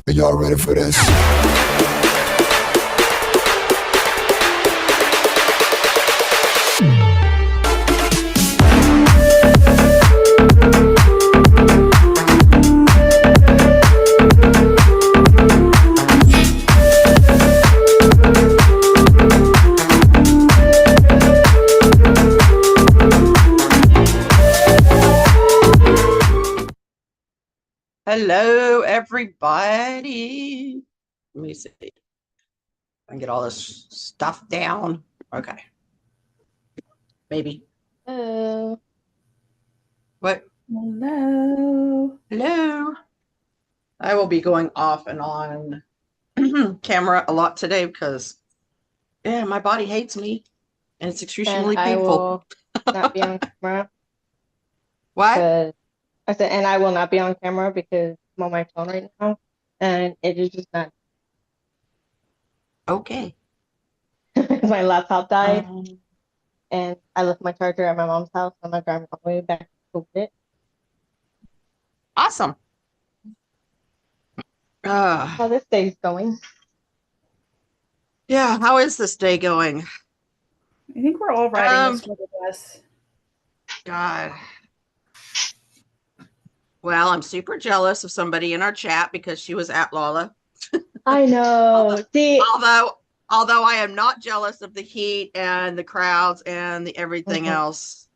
Are y'all ready for this? Hello, everybody. Let me see. I can get all this stuff down. Okay. Maybe. Hello. What? Hello. Hello. I will be going off and on camera a lot today because, yeah, my body hates me and it's excruciatingly And I painful. will not be on camera. What? because- I said, and I will not be on camera because I'm on my phone right now, and it is just not. Okay. My laptop died, Um, and I left my charger at my mom's house. I'm not driving all the way back to it. awesome. How this day's going? Yeah, how is this day going? I think we're all riding this with us. God. Well, I'm super jealous of somebody in our chat because she was at Lala. I know. See, Although I am not jealous of the heat and the crowds and the everything Mhm. else,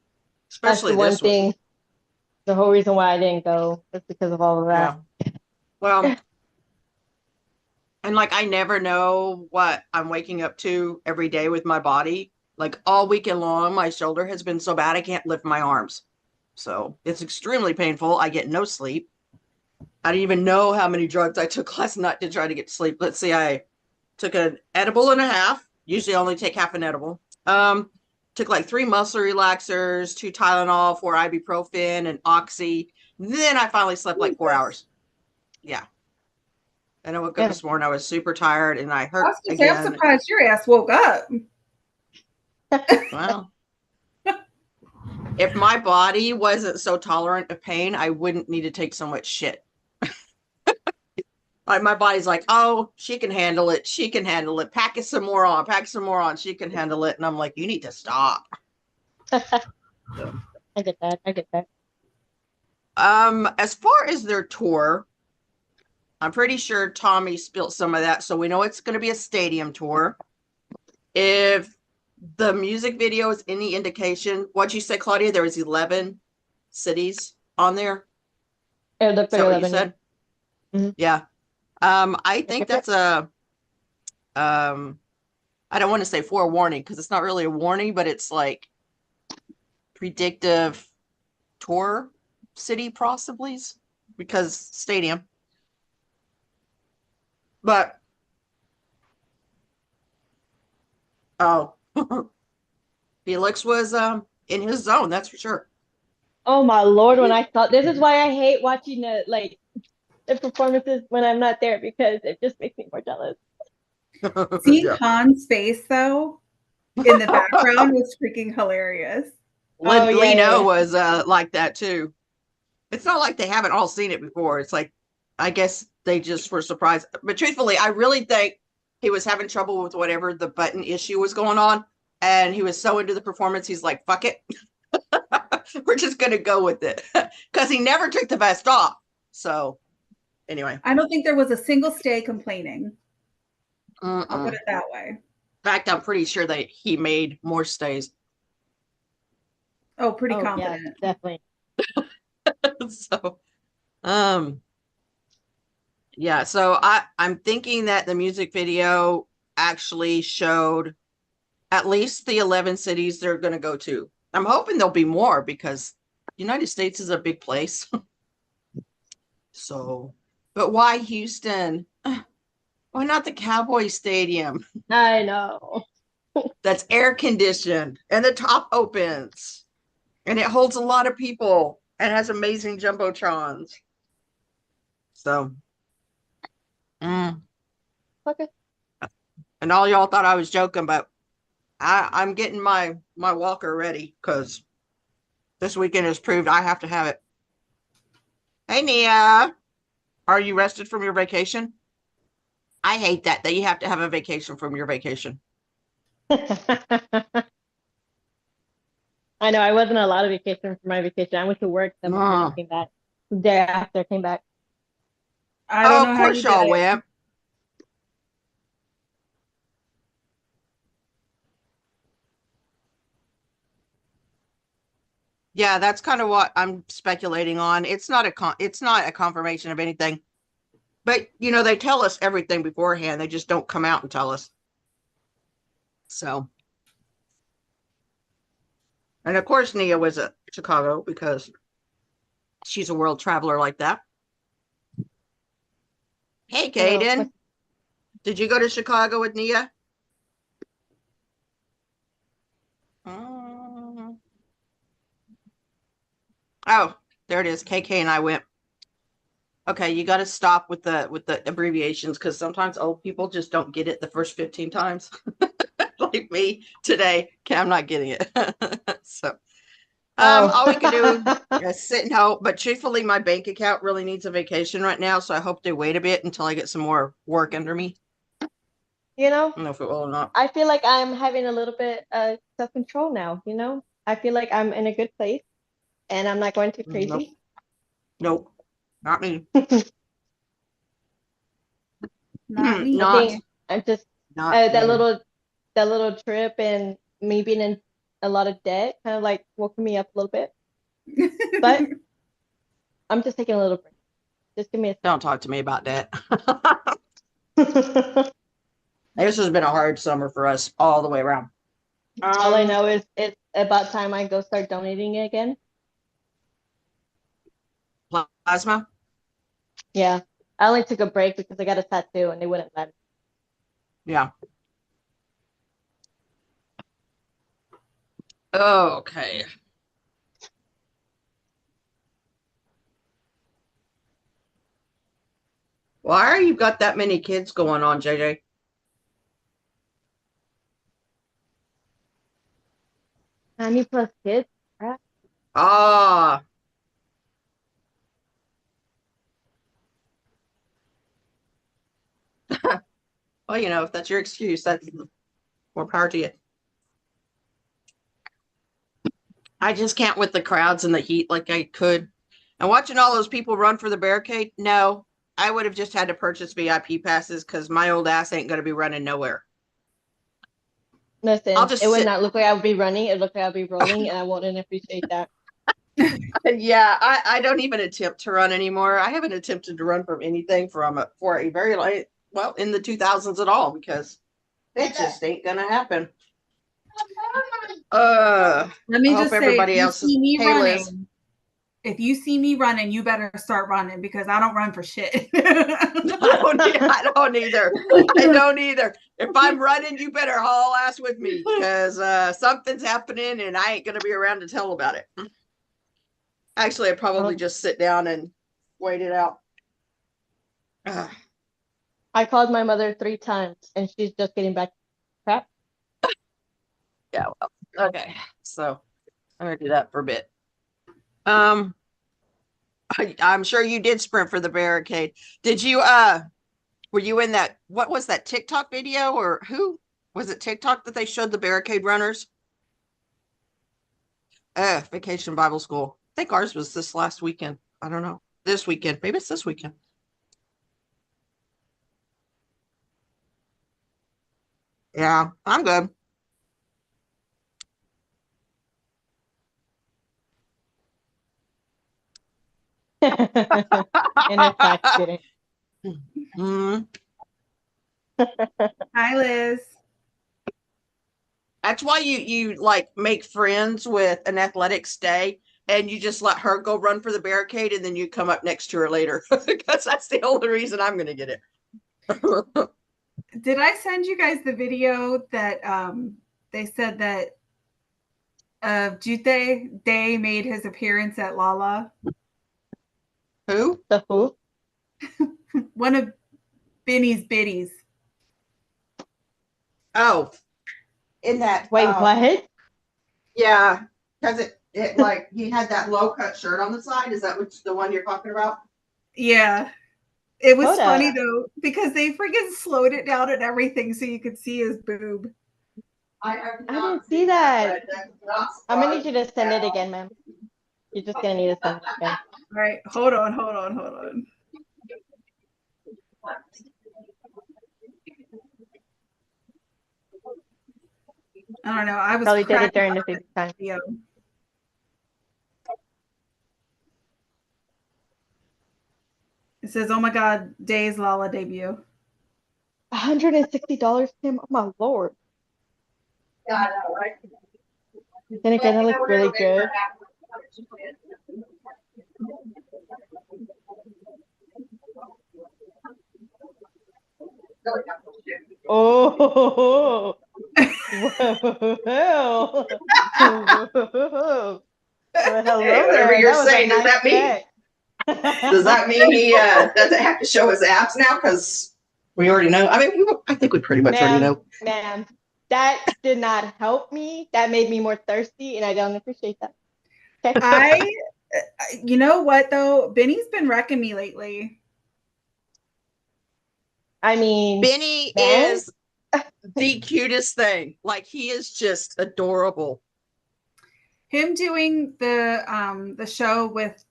that's especially the one this one. thing. The whole reason why I didn't go is because of all of that. Yeah. Well, and like I never know what I'm waking up to every day with my body. Like all weekend long, my shoulder has been so bad I can't lift my arms. So it's extremely painful. I get no sleep. I didn't even know how many drugs I took last night to try to get sleep. Let's see, I took an edible and a half. Usually I only take half an edible. Took like 3 muscle relaxers, 2 Tylenol, 4 ibuprofen, and Oxy. Then I finally slept like 4 hours. Yeah. And I woke up this morning, I was super tired and I hurt I'm again. surprised your ass woke up. Well, if my body wasn't so tolerant of pain, I wouldn't need to take so much shit. Like my body's like, oh, she can handle it. She can handle it. Pack it some more on. Pack some more on. She can handle it. And I'm like, you need to stop. I get that. I get that. As far as their tour, I'm pretty sure Tommy spilled some of that, so we know it's going to be a stadium tour. If the music video is any indication, what'd you say, Claudia? There was 11 cities on there. It looked Is like that what you 11. said? Mm-hmm. Yeah. I think that's a I don't want to say forewarning because it's not really a warning, but it's like predictive tour city possibly because stadium. But oh, Felix was in his zone, that's for sure. Oh my Lord, when I thought this is why I hate watching the performances when I'm not there because it just makes me more jealous. Seeing Yeah. Han's face though in the background was freaking hilarious. Lino was like that too. It's not like they haven't all seen it before. It's like, I guess they just were surprised. But truthfully, I really think he was having trouble with whatever the button issue was going on. And he was so into the performance, he's like, fuck it. We're just going to go with it. Because he never took the vest off. So, anyway. I don't think there was a single stay complaining. I'll put it that way. In fact, I'm pretty sure that he made more stays. Oh, pretty confident. Yeah, definitely. So, yeah, so I'm thinking that the music video actually showed at least the 11 cities they're going to go to. I'm hoping there'll be more because the United States is a big place. So, but why Houston? Why not the Cowboy Stadium? I know. That's air conditioned and the top opens and it holds a lot of people and has amazing jumbotrons. So, Okay. And all y'all thought I was joking, but I'm getting my walker ready because this weekend has proved I have to have it. Hey, Nia, are you rested from your vacation? I hate that you have to have a vacation from your vacation. I know I wasn't allowed to vacation for my vacation. I went to work the morning I came back. The day after I came back. I don't know of how course you y'all did went. Yeah, that's kind of what I'm speculating on. It's not a confirmation of anything. But they tell us everything beforehand. They just don't come out and tell us. So, and of course Nia was at Chicago because she's a world traveler like that. Hey, Kaden, did you go to Chicago with Nia? Oh, there it is. KK and I went. Okay, you got to stop with the abbreviations because sometimes old people just don't get it the first 15 times. Like me today. Okay, I'm not getting it. So, all we can do is sit and hope. But truthfully, my bank account really needs a vacation right now, so I hope they wait a bit until I get some more work under me. I don't know if it will or not. I feel like I'm having a little bit of self-control now. I feel like I'm in a good place, and I'm not going too crazy. Nope. Not me. Not me. I'm just not that little trip and me being in a lot of debt kind of like woke me up a little bit. But I'm just taking a little break. Just give me a Don't talk to me about that. This has been a hard summer for us all the way around. All I know is it's about time I go start donating again. Plasma? Yeah. I only took a break because I got a tattoo and they wouldn't let me. Yeah. Okay. Why are you got that many kids going on, JJ? How many plus kids? Crap. Ah, well, if that's your excuse, that's more power to you. I just can't with the crowds and the heat like I could. And watching all those people run for the barricade, no, I would have just had to purchase VIP passes because my old ass ain't going to be running nowhere. Listen, I'll just it would sit. not look like I would be running. It looked like I'd be rolling, and I wouldn't appreciate that. Yeah, I don't even attempt to run anymore. I haven't attempted to run from anything for a very late, well, in the 2000s at all because it just ain't gonna happen. Let me I just hope say, everybody else is. Hey, Liz. if you see me running, you better start running because I don't run for shit. I don't either. I don't either. If I'm running, you better haul ass with me because something's happening and I ain't gonna be around to tell about it. Actually, I'd probably just sit down and wait it out. I called my mother 3 times, and she's just getting back. Crap. Yeah, well, okay. So I'm gonna do that for a bit. I'm sure you did sprint for the barricade. Did you were you in that, what was that TikTok video, or who was it, TikTok, that they showed the barricade runners? Vacation Bible School. I think ours was this last weekend. I don't know. This weekend. Maybe it's this weekend. Yeah, I'm good. And in fact, didn't. Mm. Hi, Liz. That's why you like make friends with an athletics day and you just let her go run for the barricade and then you come up next to her later because that's the only reason I'm going to get it. Did I send you guys the video that they said that Jute Day made his appearance at Lala? Who? The who? One of Benny's biddies. Oh, in that. Wait, what? Yeah, because it like he had that low cut shirt on the side. Is that the one you're talking about? Yeah. It was Hold funny up. though because they freaking slowed it down and everything so you could see his boob. I didn't see that. I'm gonna need you to send it again, ma'am. You're just gonna need to send it again. All right, hold on. I don't know. I was Probably did it cracking during the up at same time. video. It says, "Oh my God, Day's Lala debut." $160, Tim. Oh my lord. Yeah, I know, right? Then again, it looks really good. Oh, whoa. Well, hello Hey, whatever there. you're That was a saying, does nice that mean check. does that mean he doesn't have to show his abs now? Because we already know. I mean, I think we pretty much already know. Ma'am, that did not help me. That made me more thirsty, and I don't appreciate that. Okay. You know what though? Benny's been wrecking me lately. I mean, Benny man. is the cutest thing. Like, he is just adorable. Him doing the show with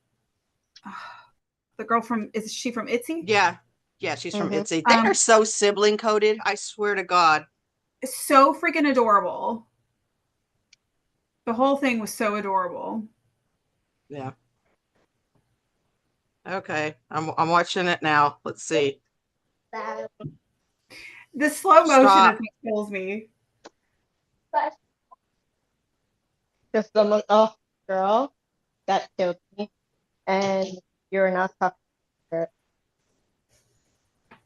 the girl from, is she from ITZY? Yeah, she's from Mhm. ITZY. They are so sibling coded. I swear to God. So freaking adorable. The whole thing was so adorable. Yeah. Okay, I'm watching it now. Let's see. The slow motion Stop. is what kills me. Just oh, girl, that killed me. And you're not talking about it.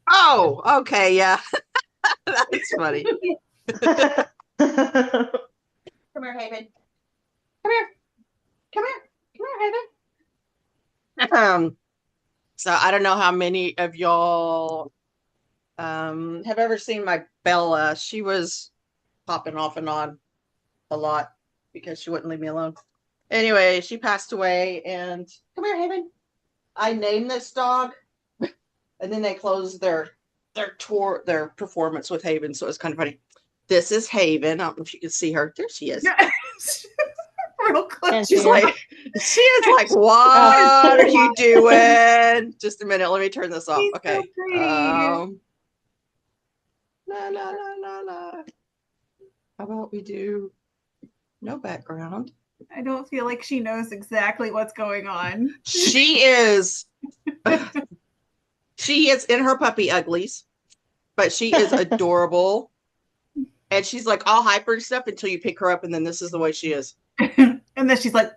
Oh, okay, yeah. That's funny. Come here, Haven. Come here. Come here. Come here, Haven. So I don't know how many of y'all have ever seen my Bella. She was popping off and on a lot because she wouldn't leave me alone. Anyway, she passed away, and come here, Haven. I named this dog, and then they closed their performance with Haven, so it was kind of funny. This is Haven. I don't know if you can see her. There she is. Real close. And She's she- like, she is like, what are you doing? Just a minute. Let me turn this off. She's so Okay. pretty. La la la la la. How about we do no background? I don't feel like she knows exactly what's going on. She is in her puppy uglies, but she is adorable. And she's like all hyper and stuff until you pick her up, and then this is the way she is. And then she's like,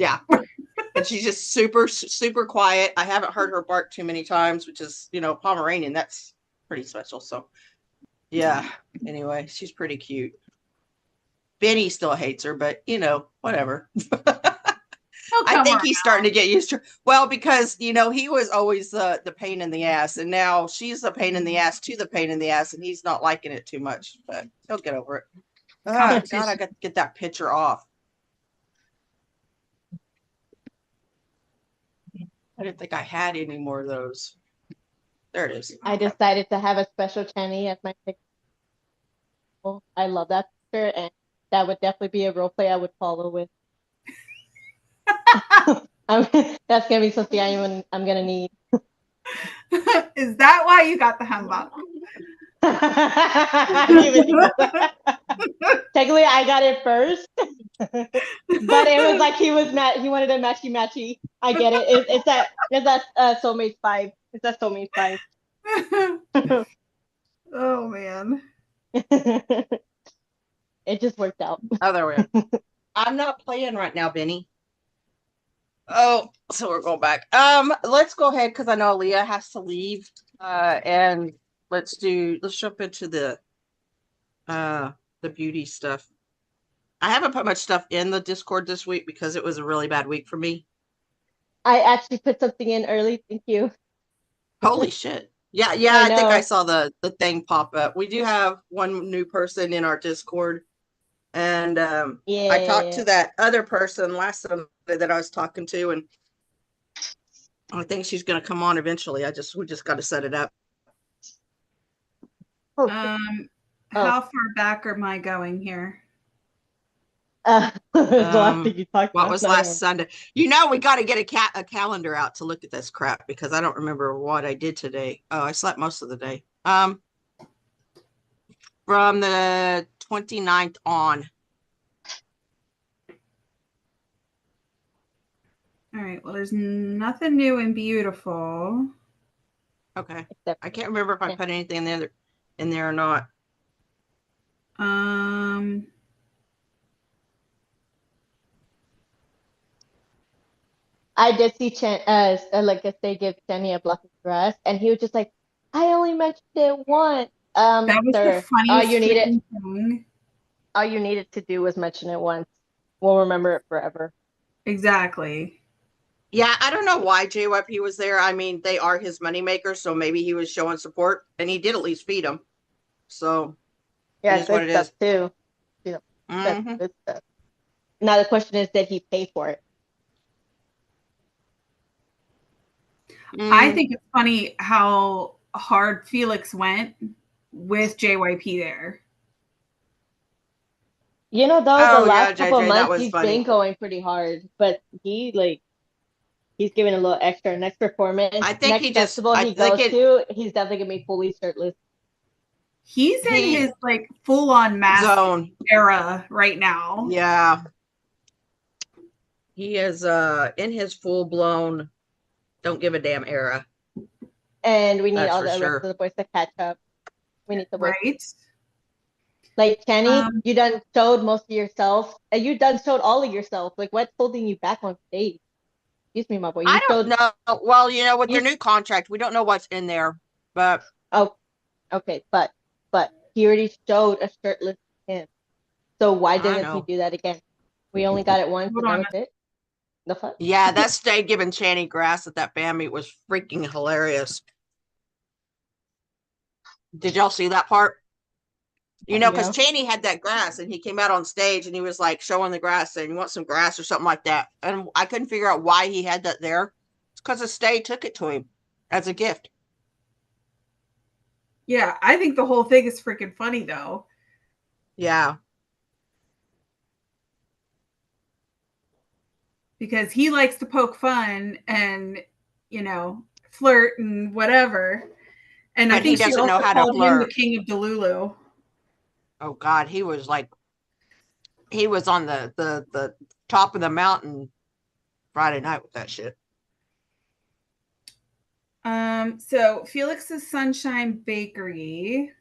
Yeah. And she's just super, super quiet. I haven't heard her bark too many times, which is, Pomeranian. That's pretty special. So, yeah. Anyway, she's pretty cute. Benny still hates her, but, whatever. oh, I come think on. he's starting to get used to her. Well, because, he was always the pain in the ass. And now she's the pain in the ass to the pain in the ass. And he's not liking it too much. But he'll get over it. Oh, God, I got to get that picture off. I didn't think I had any more of those. There it is. I decided to have a special Channy as my picture. I love that picture, and that would definitely be a role play I would follow with. That's gonna be something I'm gonna need. Is that why you got the humbug? I didn't even think of that. Technically, I got it first, but it was like he wanted a matchy. I get it. It's that Soulmates 5. It's that Soulmates 5. Oh man. It just worked out. Oh, there we are. I'm not playing right now, Benny. Oh, so we're going back. Let's go ahead because I know Aaliyah has to leave. And let's jump into the beauty stuff. I haven't put much stuff in the Discord this week because it was a really bad week for me. I actually put something in early. Thank you. Holy shit. Yeah, I think I saw the thing pop up. We do have one new person in our Discord. And I talked to that other person last Sunday that I was talking to, and I think she's going to come on eventually. We just got to set it up. How far back am I going here? The last thing you talked what about. was last Sunday? We got to get a calendar out to look at this crap because I don't remember what I did today. Oh, I slept most of the day. From the 29th on. All right. Well, there's nothing new and beautiful. Okay. I can't remember if I put anything in there or not. I did see like if they give Jenny a block of grass, and he was just like, "I only mentioned it once." That was sir, the funniest thing. All you needed to do was mention it once. We'll remember it forever. Exactly. Yeah, I don't know why JYP was there. I mean, they are his moneymaker, so maybe he was showing support, and he did at least feed them. So, yeah, it is what it stuff is. Too. That's good stuff. Now the question is, did he pay for it? I think it's funny how hard Felix went with JYP there. The last couple of months he's been going pretty hard, but he's giving a little extra. Next performance, he's definitely gonna be fully shirtless. He's in his full-on mask zone era right now. Yeah, he is in his full-blown don't give a damn era. And we need all the rest of the boys to catch up. We need the boys. Right. Like Kenny, you done showed most of yourself, and you done showed all of yourself. Like, what's holding you back on stage? Excuse me, my boy. I don't know. Well, with their new contract, we don't know what's in there, but okay, but he already showed a shirtless him. So why didn't he do that again? We only got it once, and that was it. The fuck? Yeah, that stay giving Channy grass at that band meet was freaking hilarious. Did y'all see that part? You know, because Yeah. Chaney had that grass and he came out on stage and he was like showing the grass saying, "You want some grass or something like that?" And I couldn't figure out why he had that there. It's because the stay took it to him as a gift. Yeah, I think the whole thing is freaking funny though. Yeah. Because he likes to poke fun and, flirt and whatever. And But I think he she doesn't know also how to called him the flirt. king of Delulu. Oh God, he was on the top of the mountain Friday night with that shit. So Felix's Sunshine Bakery,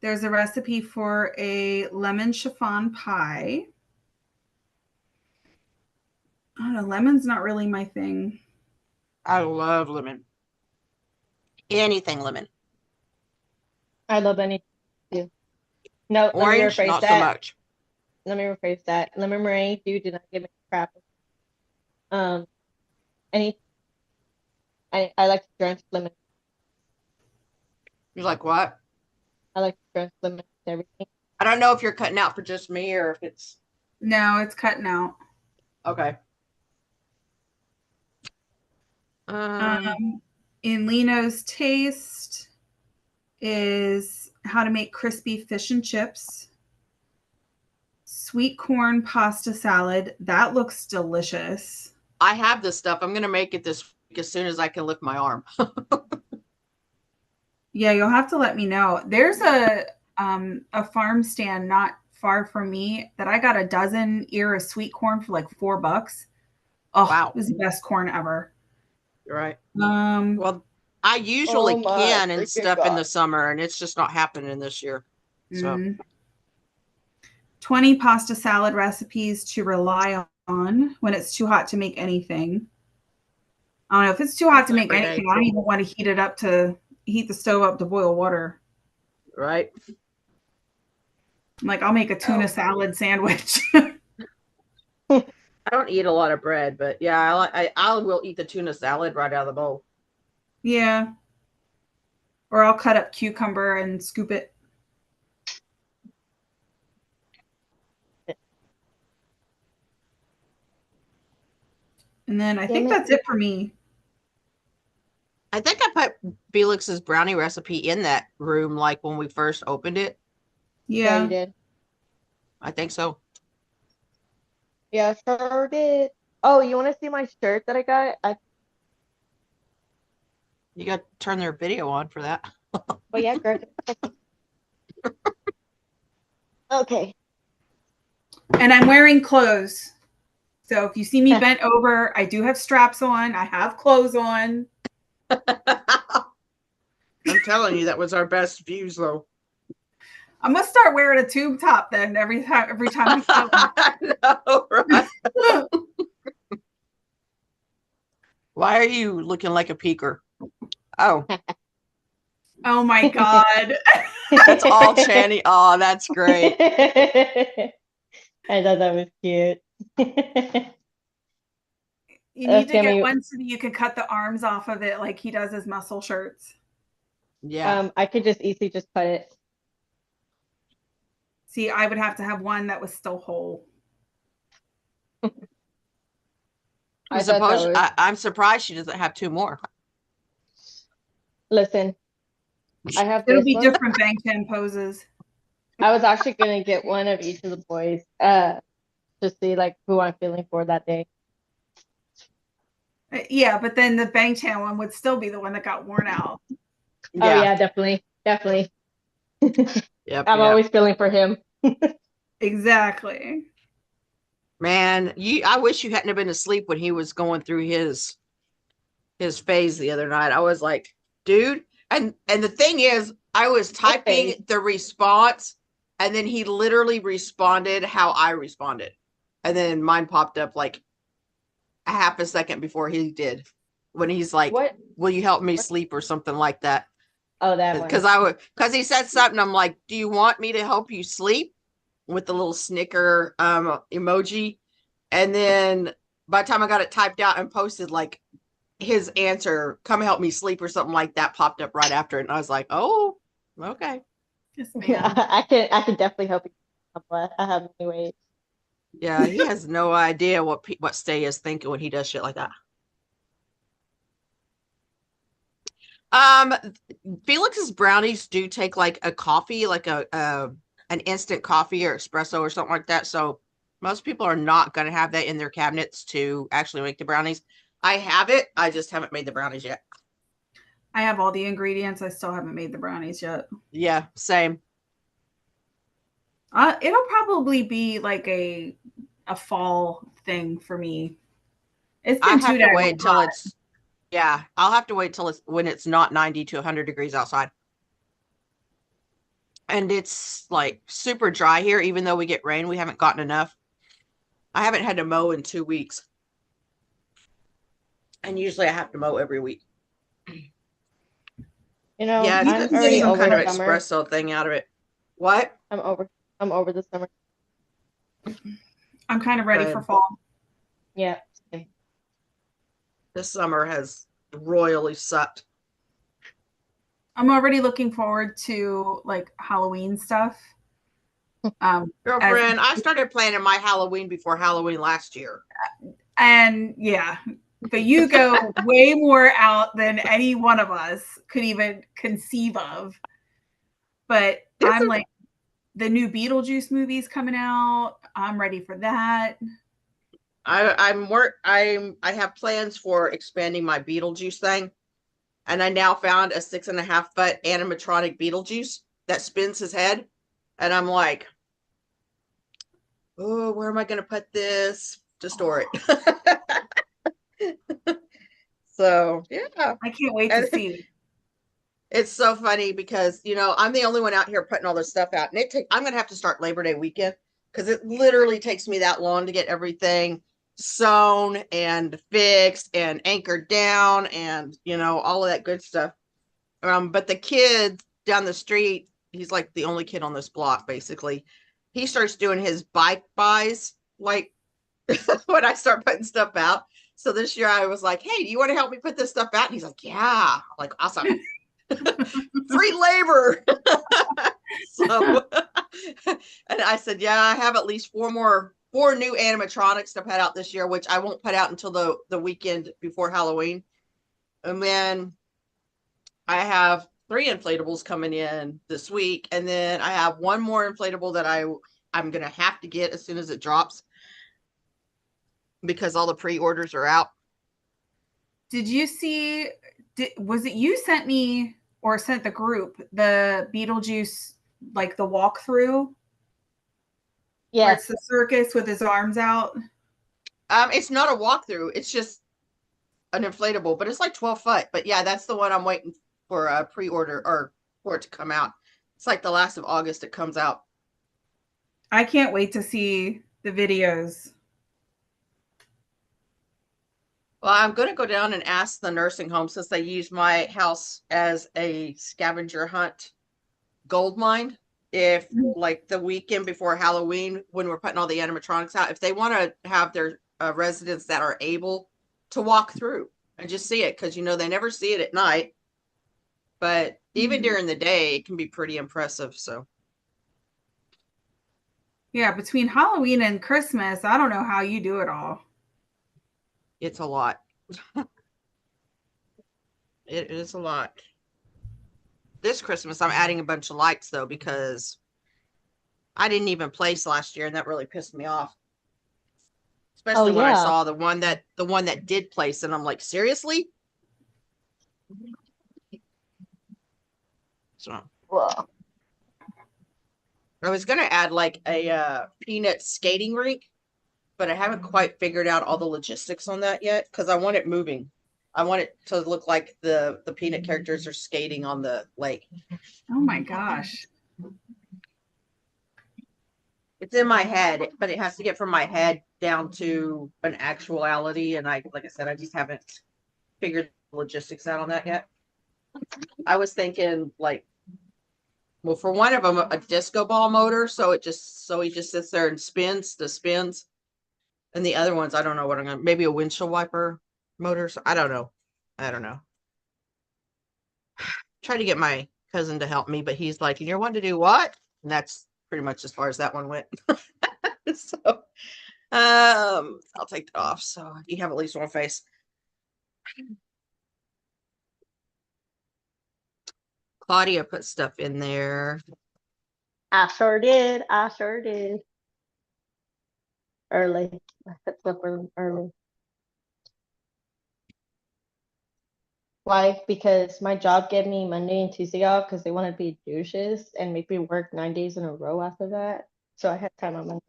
there's a recipe for a lemon chiffon pie. I don't know, lemon's not really my thing. I love lemon. Anything lemon. I love anything too. No, Orange, not so much. Let me rephrase that. Lemon meringue, do not give me crap. Any, I like to drench lemon. You're like, what? I like to drench lemon with everything. I don't know if you're cutting out for just me or if it's. No, it's cutting out. Okay. In Lino's Taste is how to make crispy fish and chips. Sweet corn pasta salad. That looks delicious. I have this stuff. I'm gonna make it this week as soon as I can lift my arm. Yeah, you'll have to let me know. There's a farm stand not far from me that I got a dozen ear of sweet corn for like $4. Oh, Wow. It was the best corn ever. You're right. Um, Well, I usually Oh my can and freaking stuff in the God. summer, and it's just not happening this year. So 20 pasta salad recipes to rely on when it's too hot to make anything. I don't know if it's too hot to make Every day. anything. I don't even want to heat the stove up to boil water. right. I'm like, I'll make a tuna salad sandwich. I don't eat a lot of bread, but yeah, I will eat the tuna salad right out of the bowl. Yeah. Or I'll cut up cucumber and scoop it. And then I think that's it for me. I think I put Felix's brownie recipe in that room like when we first opened it. Yeah, Yeah. you did. I think so. Yeah, sure did. Oh, you want to see my shirt that I got? You got to turn their video on for that. Oh yeah, girl. Okay. And I'm wearing clothes. So if you see me bent over, I do have straps on. I have clothes on. I'm telling you, that was our best views, though. I'm gonna start wearing a tube top then every time I film. know, right? Why are you looking like a peeker? Oh, Oh my God. that's all Channy. Oh, that's great. I thought that was cute. You need to get one so that you can cut the arms off of it like he does his muscle shirts. Yeah. I could just easily just cut it. See, I would have to have one that was still whole. I'm surprised she doesn't have two more. Listen, I have It'll this be one. different bang chan poses. I was actually gonna get one of each of the boys, to see like who I'm feeling for that day. Yeah, but then the bang chan one would still be the one that got worn out. Yeah. Oh yeah, definitely. Yep, I'm always feeling for him. Exactly. Man, I wish you hadn't have been asleep when he was going through his phase the other night. I was like, dude, and the thing is, I was typing the response, and then he literally responded how I responded, and then mine popped up like a half a second before he did, when he's like, What? "Will you help me sleep?" or something like that. Oh, that one. Because he said something. I'm like, "Do you want me to help you sleep?" with the little snicker emoji, and then by the time I got it typed out and posted, like his answer, "Come help me sleep" or something like that, popped up right after it, and I was like, "Oh, okay." Yes, ma'am. I can definitely help you. I have many ways. Yeah, he has no idea what Stay is thinking when he does shit like that. Um, Felix's brownies do take like a coffee, like a an instant coffee or espresso or something like that. So most people are not going to have that in their cabinets to actually make the brownies. I have it. I just haven't made the brownies yet. I have all the ingredients. I still haven't made the brownies yet. Yeah, same. It'll probably be like a fall thing for me. It's I been have too to daggone wait till hot. it's yeah, I'll have to wait till it's when it's not 90 to 100 degrees outside. And it's like super dry here, even though we get rain, we haven't gotten enough. I haven't had to mow in 2 weeks. And usually I have to mow every week. You know, Yeah, I'm it's already some over kind of summer. espresso thing out of it. What? I'm over the summer. I'm kind of ready for Good. fall. Yeah. This summer has royally sucked. I'm already looking forward to like Halloween stuff. Girlfriend, I started planning my Halloween before Halloween last year. And yeah, but you go way more out than any one of us could even conceive of. But I'm like, the new Beetlejuice movie's coming out. I'm ready for that. I have plans for expanding my Beetlejuice thing. And I now found a 6.5 foot animatronic Beetlejuice that spins his head. And I'm like, oh, where am I going to put this to store it? So, yeah. I can't wait to see. It's so funny because, I'm the only one out here putting all this stuff out. And I'm going to have to start Labor Day weekend because it literally takes me that long to get everything sewn and fixed and anchored down and, all of that good stuff. But the kid down the street, he's like the only kid on this block, basically. He starts doing his bike buys, like when I start putting stuff out. So this year I was like, hey, do you want to help me put this stuff out? And he's like, yeah. I'm like, awesome. Free labor. So, and I said, yeah, I have at least four new animatronics to put out this year, which I won't put out until the weekend before Halloween. And then I have 3 inflatables coming in this week. And then I have one more inflatable that I'm going to have to get as soon as it drops because all the pre-orders are out. Did you see, was it you sent me or sent the group the Beetlejuice, like the walkthrough? Yeah. It's the circus with his arms out. It's not a walkthrough. It's just an inflatable, but it's like 12 foot. But yeah, that's the one I'm waiting for a pre-order or for it to come out. It's like the last of August it comes out. I can't wait to see the videos. Well, I'm going to go down and ask the nursing home since they use my house as a scavenger hunt gold mine. If like the weekend before Halloween, when we're putting all the animatronics out, if they want to have their residents that are able to walk through and just see it, because they never see it at night, but even during the day, it can be pretty impressive. So yeah, between Halloween and Christmas, I don't know how you do it all. it's a lot. It is a lot. This Christmas, I'm adding a bunch of lights though, because I didn't even place last year, and that really pissed me off. Especially when I saw the one that did place, and I'm like, seriously? So Well, I was gonna add like a peanut skating rink, but I haven't quite figured out all the logistics on that yet because I want it moving. I want it to look like the peanut characters are skating on the lake. Oh my gosh. It's in my head, but it has to get from my head down to an actuality. And like I said, I just haven't figured the logistics out on that yet. I was thinking well, for one of them, a disco ball motor. So he just sits there and spins the spins. And the other ones, I don't know what I'm gonna, maybe a windshield wiper motors. I don't know. I don't know. Tried to get my cousin to help me, but he's like, you're wanting to do what? And that's pretty much as far as that one went. So I'll take that off. So you have at least one face. Claudia put stuff in there. I sure did. I sure did. Early. I put stuff early. Why? Because my job gave me Monday and Tuesday off because they wanted to be douches and make me work 9 days in a row after that. So I had time on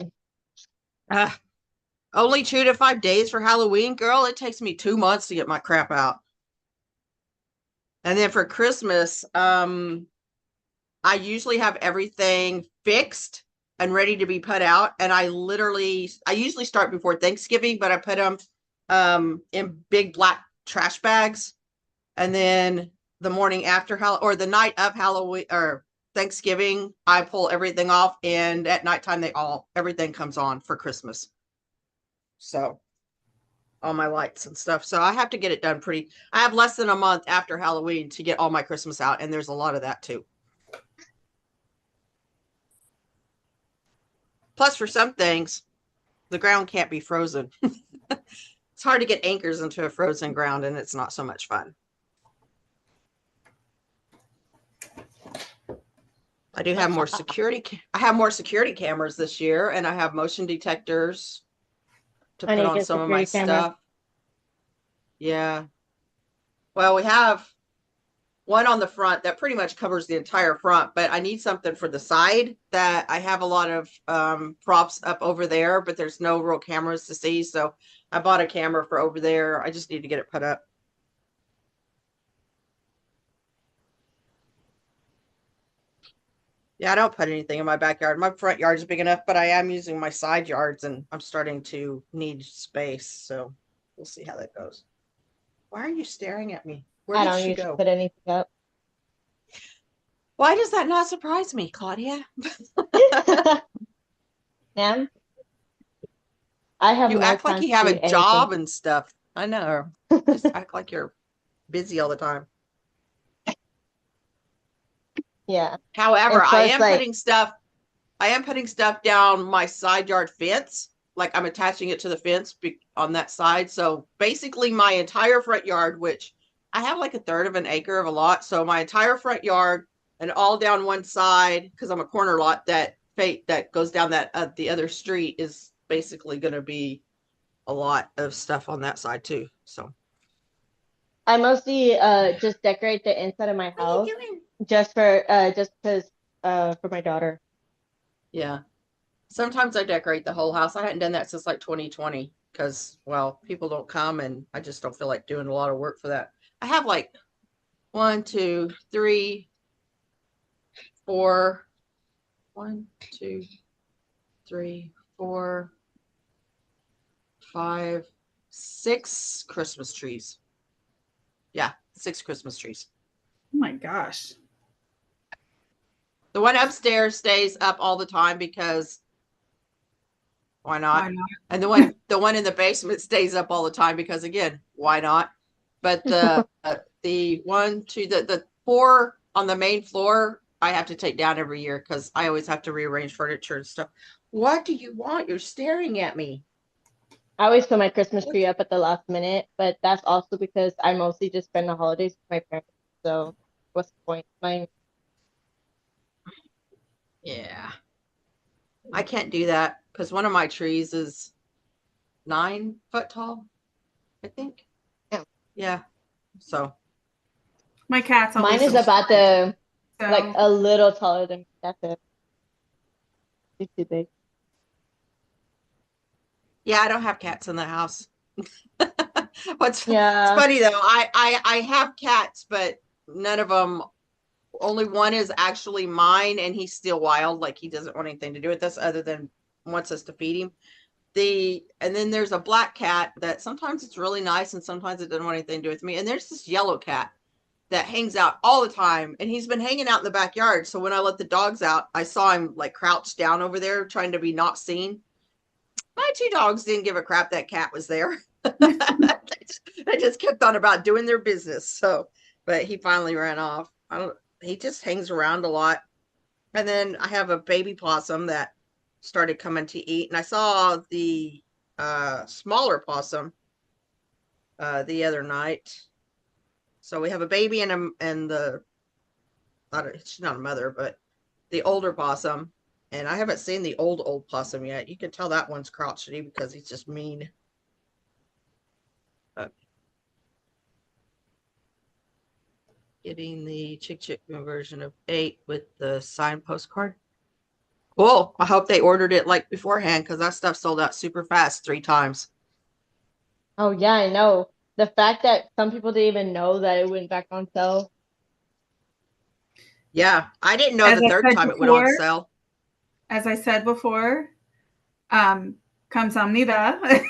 Monday. Only 2 to 5 days for Halloween, girl. It takes me 2 months to get my crap out. And then for Christmas, I usually have everything fixed and ready to be put out. And I usually start before Thanksgiving, but I put them in big black trash bags. And then the morning after or the night of Halloween or Thanksgiving, I pull everything off. And at nighttime, everything comes on for Christmas. So all my lights and stuff. So I have to get it done I have less than a month after Halloween to get all my Christmas out. And there's a lot of that too. Plus, for some things, the ground can't be frozen. It's hard to get anchors into a frozen ground, and it's not so much fun. I do have more security. I have more security cameras this year, and I have motion detectors to put on some of my stuff. Yeah. Well, we have one on the front that pretty much covers the entire front, but I need something for the side. That I have a lot of props up over there, but there's no real cameras to see. So I bought a camera for over there. I just need to get it put up. Yeah, I don't put anything in my backyard. My front yard is big enough, but I am using my side yards and I'm starting to need space. So we'll see how that goes. Why are you staring at me? Where did she go? Put anything up. Why does that not surprise me, Claudia? Ma'am, I have. You act like you have a job and stuff. I know. Just act like you're busy all the time. Yeah. However, I am putting stuff down my side yard fence. Like I'm attaching it to the fence on that side. So basically my entire front yard, which I have like 1/3 of an acre of a lot. So my entire front yard and all down one side, because I'm a corner lot that goes down that the other street is basically going to be a lot of stuff on that side too. So I mostly just decorate the inside of my house just because for my daughter. Yeah. Sometimes I decorate the whole house. I hadn't done that since like 2020 because, well, people don't come and I just don't feel like doing a lot of work for that. I have like 1, 2, 3, 4, 1, 2, 3, 4, 5, 6 Christmas trees. Yeah, 6 Christmas trees. Oh my gosh. The one upstairs stays up all the time because why not? Why not? And the one in the basement stays up all the time because again, why not? But the 1, 2, the 4 on the main floor, I have to take down every year because I always have to rearrange furniture and stuff. What do you want? You're staring at me. I always put my Christmas tree up at the last minute, but that's also because I mostly just spend the holidays with my parents. So what's the point? Yeah. I can't do that because one of my trees is 9 foot tall, I think. Yeah. Yeah. So My cat's Mine is about so. like a little taller than me. That's it. It's too big. yeah, I don't have cats in the house. What's Yeah. it's funny though, I have cats, but none of them. Only one is actually mine, and he's still wild. Like he doesn't want anything to do with us, other than wants us to feed him. And then there's a black cat that sometimes it's really nice, and sometimes it doesn't want anything to do with me. And there's this yellow cat that hangs out all the time, and he's been hanging out in the backyard. So when I let the dogs out, I saw him like crouched down over there, trying to be not seen. My two dogs didn't give a crap that cat was there. They just kept on about doing their business. So, but he finally ran off. He just hangs around a lot. And then I have a baby possum that started coming to eat. And I saw the smaller possum the other night. So we have a baby and she's not a mother, but the older possum. And I haven't seen the old possum yet. You can tell that one's crotchety because he's just mean. Getting the Chick version of 8 with the signed postcard. Cool. I hope they ordered it like beforehand because that stuff sold out super fast 3 times. Oh yeah, I know. The fact that some people didn't even know that it went back on sale. Yeah, I didn't know As the I third said time it went on before- sale. As I said before, kamsahamnida.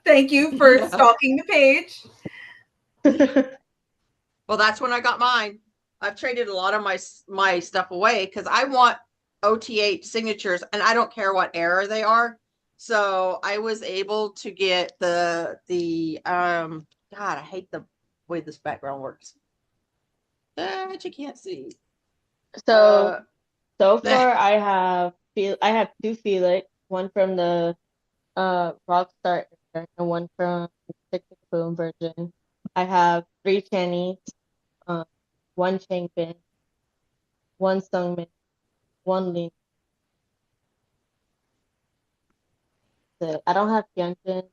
Thank you for Yeah. stalking the page. Well, that's when I got mine. I've traded a lot of my stuff away because I want OT8 signatures and I don't care what era they are. So I was able to get the God, I hate the way this background works. That you can't see. So far I have 2 Felix, one from the Rockstar era and one from the Tick Tick Boom version. I have 3 Channies, 1 Changbin, 1 Sungmin, 1 Lin. I don't have Hyunjin.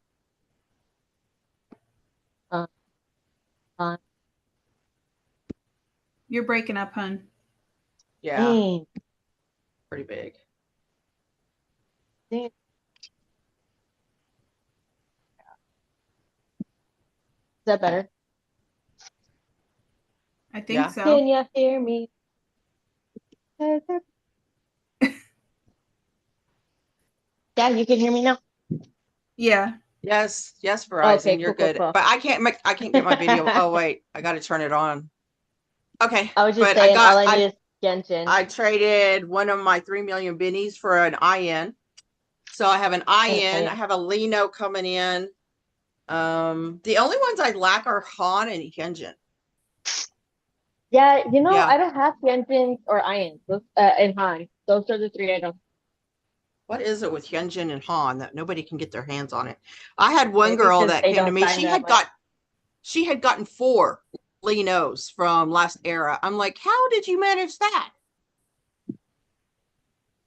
You're breaking up, hun. Yeah, Dang. pretty big. Is that better? I think Yeah. so. Can you hear me? Yeah, you can hear me now. Yeah. Yes, Verizon, Okay, you're cool, good. cool. But I can't get my video. Oh wait, I got to turn it on. Okay, I was just but saying all I need is Genshin. I traded one of my 3 million bennies for an IN. So I have an IN. Okay. I have a Lino coming in. The only ones I lack are Han and Hyunjin. Yeah, Yeah. I don't have Genshin or Iron. And Han. Those are the 3 I don't. What is it with Hyunjin and Han that nobody can get their hands on it? I had one Maybe girl 'cause that they came to don't me. sign She that had gotten 4 Linos from last era. I'm like, how did you manage that?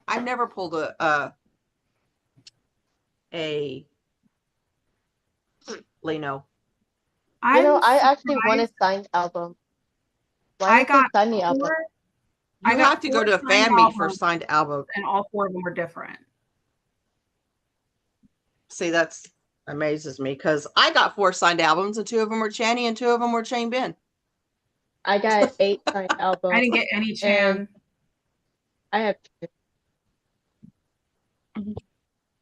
I've never pulled a Lino. I actually want a signed album. Why don't they sign the album? You I got have to go to a 4 fan signed meet for albums. signed album. And all 4 of them were different. See, that's amazes me because I got 4 signed albums and 2 of them were Channy and 2 of them were Changbin. I got 8 signed albums. I didn't get any Chan. I have 2. I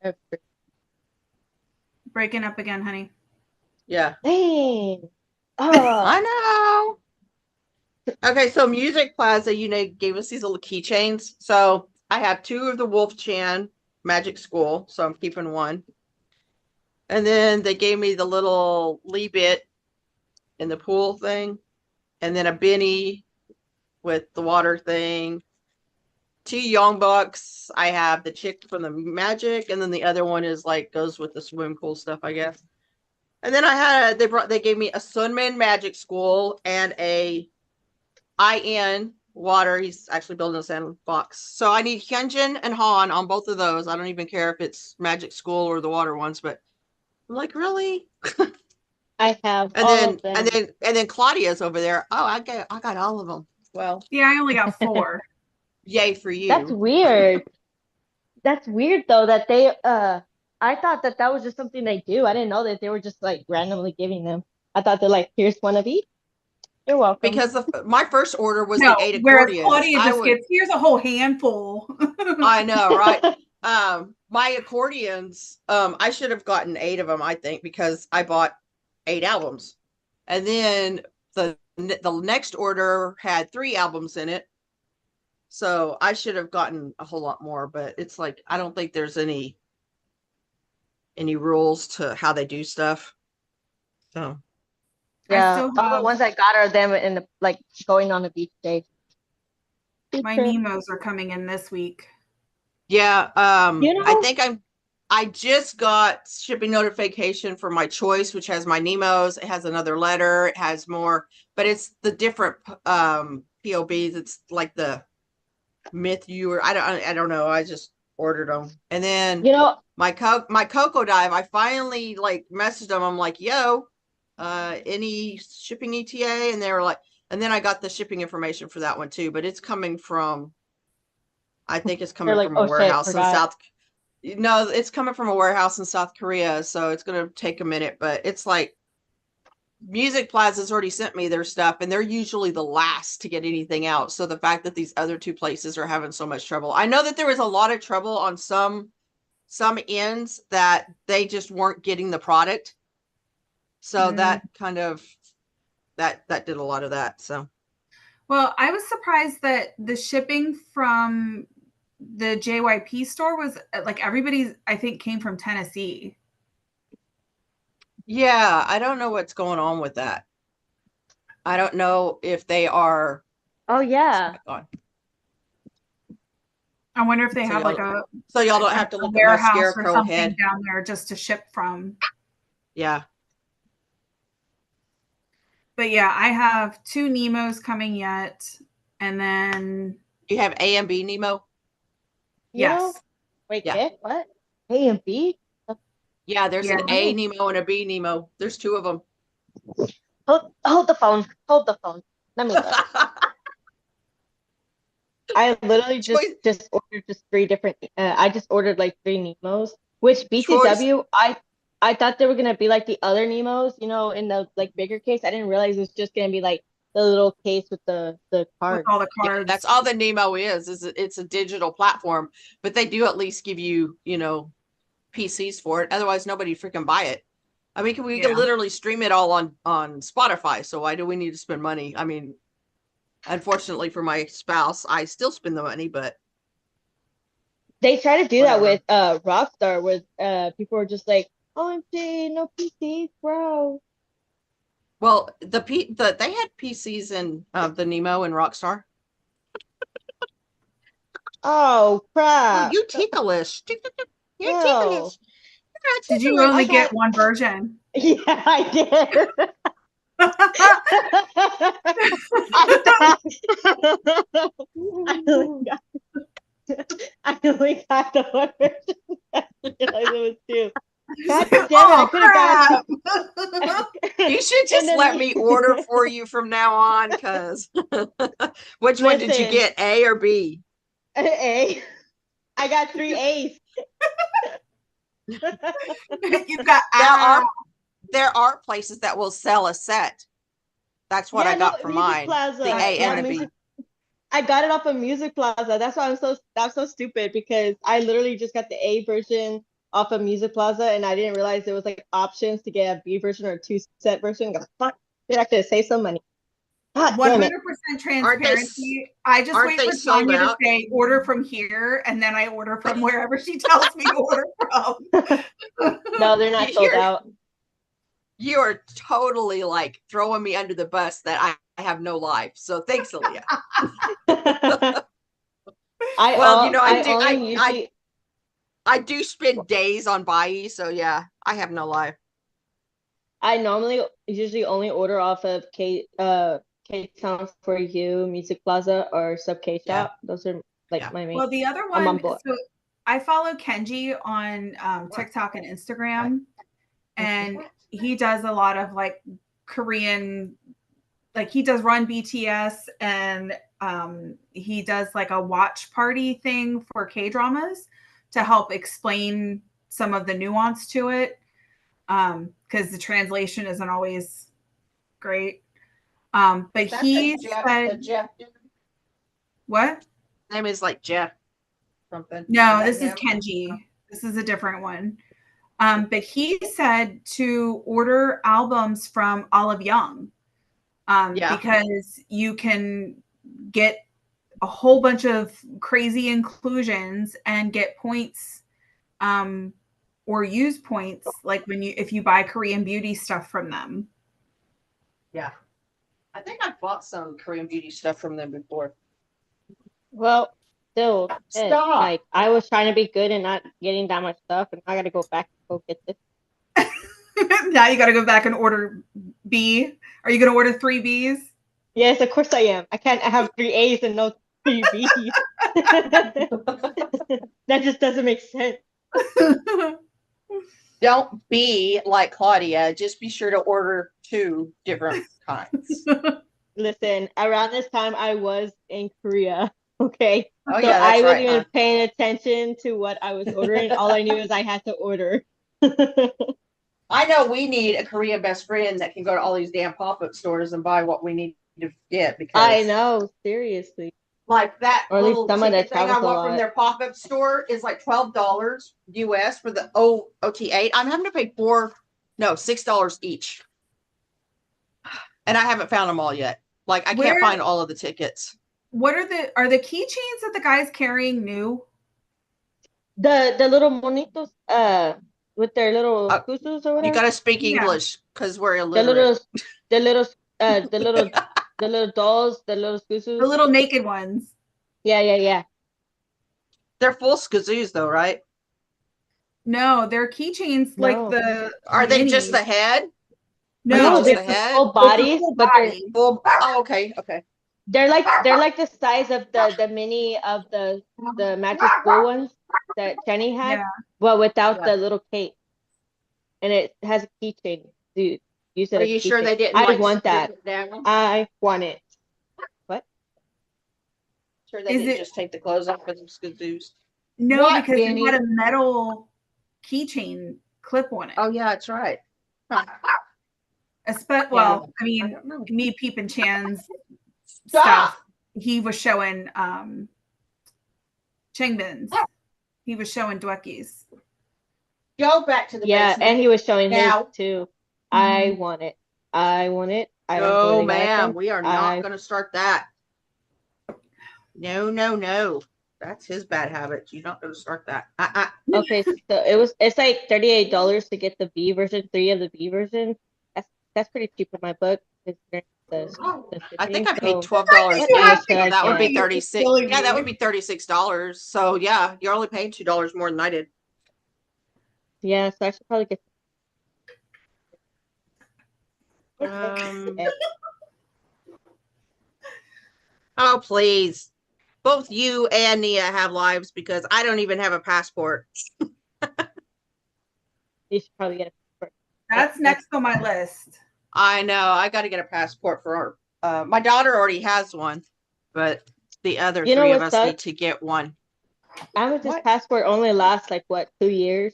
have 3. Breaking up again, honey. Yeah. Dang. I know. Okay, so Music Plaza, gave us these little keychains. So I have 2 of the Wolf Chan Magic School, so I'm keeping 1. And then they gave me the little Lee bit in the pool thing, and then a Benny with the water thing. 2 Young Bucks. I have the chick from the Magic, and then the other one is goes with the swim pool stuff, I guess. And then they gave me a Sunman Magic School and a IN water. He's actually building a sandbox. So I need Hyunjin and Han on both of those. I don't even care if it's Magic School or the water ones, but I'm like, really? I have And all then of them. and then Claudia's over there. Oh, I got all of them. Well, Yeah, I only got 4. yay for you. That's weird. That's weird though that they I thought that was just something they do. I didn't know that they were just randomly giving them. I thought they're here's one of each. You're welcome. Because my first order was No, 8 whereas accordions. Claudia just gets, here's a whole handful. I know, right? My accordions, I should have gotten 8 of them, I think, because I bought 8 albums. And then the next order had 3 albums in it. So I should have gotten a whole lot more, but it's I don't think there's any any rules to how they do stuff. So Yeah, still all the have- ones I got are them in the like going on the beach day. My Nemos are coming in this week. yeah, You know- I think I just got shipping notification for my choice, which has my Nemos. It has another letter. It has more, but it's the different POBs. It's like the Myth You or I don't know. I just ordered them, and then You know, my Cocoa Dive. I finally like messaged them. I'm like, yo, any shipping ETA? And they were like, and then I got the shipping information for that one too. But it's coming from, I think it's coming like, from a "Oh, shit, warehouse in forgot." South. No, it's coming from a warehouse in South Korea, so it's gonna take a minute. But it's like Music Plaza's already sent me their stuff, and they're usually the last to get anything out. So the fact that these other two places are having so much trouble, I know that there was a lot of trouble on some ends that they just weren't getting the product. So that kind of that did a lot of that. So Well, I was surprised that the shipping from the JYP store was like everybody's, I think, came from Tennessee. yeah, I don't know what's going on with that. I don't know if they are. oh yeah, I wonder if they So have like a So y'all don't have to a look at my warehouse or scarecrow something head. down there just to ship from. Yeah. But yeah, I have 2 Nemos coming yet, and then You have A and B Nemo? You know- yes, wait, Yeah. get what? A and B? Yeah, there's Yeah. an A Nemo and a B Nemo. There's 2 of them. Hold the phone. Hold the phone. Let me look. I literally just ordered just 3 different. I just ordered like 3 Nemos, which BCW I thought they were gonna be like the other Nemos, you know, in the like bigger case. I didn't realize it was just gonna be like the little case with the with card. all the Yeah, cards. that's all the Nemo is it's a digital platform, but they do at least give you, PCs for it. Otherwise, nobody freaking buy it. I mean, we can Yeah. literally stream it all on Spotify. So why do we need to spend money? I mean, unfortunately for my spouse, I still spend the money, but They try to do that Whatever. with Rockstar, where people are just like, OMG, no PCs, bro. well, they had PCs in the Nemo and Rockstar. Oh Oh, crap. you ticklish. You're No. ticklish. Did you ticklish. only I get thought- one version? Yeah, I did. I only got the one version. I realized it was 2. God damn it, I could have got You should just then- let me order for you from now on, because which one did you Listen. get, A or B? A. I got 3 A's. You've got There are places that will sell a set. That's what Yeah, I got no, for Music mine. Plaza. The A Yeah, and a B. I got it off of Music Plaza. That's why I'm so stupid, because I literally just got the A version off of Music Plaza, and I didn't realize there was like options to get a B version or a 2-set version. Fuck, dude, I could have saved some money. God damn 100% it. transparency. I just aren't wait they for sold Tanya to out? say order from here, and then I order from wherever she tells me to order from. No, they're not sold You're- out. You are totally like throwing me under the bus that I have no life. So thanks, Aaliyah. I do spend days on Buyee, so yeah, I have no life. I normally usually only order off of K Town for You, Music Plaza, or Sub K Yeah. Shop. Those are like Yeah. my main. Well, the other I'm on one, board. so I follow Kenji on TikTok and Instagram, and he does a lot of like Korean, like he does run BTS, and he does like a watch party thing for K-dramas to help explain some of the nuance to it, because the translation isn't always great. But he said, what? His name is like Jeff something. No, Is this that is him? Kenji. This is a different one. But he said to order albums from Olive Young, Yeah. because you can get a whole bunch of crazy inclusions and get points or use points, like if you buy Korean beauty stuff from them. Yeah. I think I've bought some Korean beauty stuff from them before. Well, still, Stop. like I was trying to be good and not getting that much stuff, and I got to go back and go get this. Now you got to go back and order B. Are you going to order 3 Bs? Yes, of course I am. I can't have 3 A's and no 3 B's. That just doesn't make sense. Don't be like Claudia. Just be sure to order 2 different kinds. Listen, around this time I was in Korea. Okay. Oh, So yeah, that's I wasn't right, even huh? paying attention to what I was ordering. All I knew is I had to order. I know we need a Korean best friend that can go to all these damn pop-up stores and buy what we need to get, because I know, seriously. like that Or at least little someone that ticket thing I travels a want from lot. their pop-up store is like $12 US for the OT8. I'm having to pay $6 each. And I haven't found them all yet. Like I can't find all of the tickets. What are the keychains that the guy's carrying new? The little monitos with their little kusus or whatever. You gotta speak Yeah. English because we're the illiterate. little dolls, the little kusus. The little naked ones. Yeah. They're full skazoos though, right? No, they're keychains No. like the. Are they minis. just the head? No, just they're the head? full bodies, full but body. Full. Oh, okay. they're like the size of the mini of the magic school ones that Jenny had, Yeah. but without Yeah. the little cape, and it has a keychain. Dude, use it. Are as a you sure keychain. they didn't? I like, want that. strip it down? I want it. Sure they Is didn't it- just take the clothes off for them skazoos. No, What, because Danny? it had a metal keychain clip on it. Oh yeah, that's right. Huh. Well, I I mean, don't know. me peeping Chan's Stop. stuff. He was showing Changbin's. He was showing Dwecky's. Go back to the Yeah, basement. and he was showing Now. his too. I want it. I want it. I don't No, believe I ma'am, can. we are not going to start that. No. That's his bad habit. You're not going to start that. Okay, so it's like $38 to get the B version, 3 of the B version. That's pretty cheap in my book. considering the I think I shipping, paid so $12 what each. else So should I that would be get? 36. Killing Yeah, that me. would be $36. So yeah, you're only paying $2 more than I did. Yeah, so I should probably get. Um, oh, please. Both you and Nia have lives because I don't even have a passport. You should probably get it. That's next on my list. I know. I got to get a passport for her. My daughter already has one, but the other You know 3 of what us need sucks? to get one. Amethyst What? passport only lasts like what, 2 years?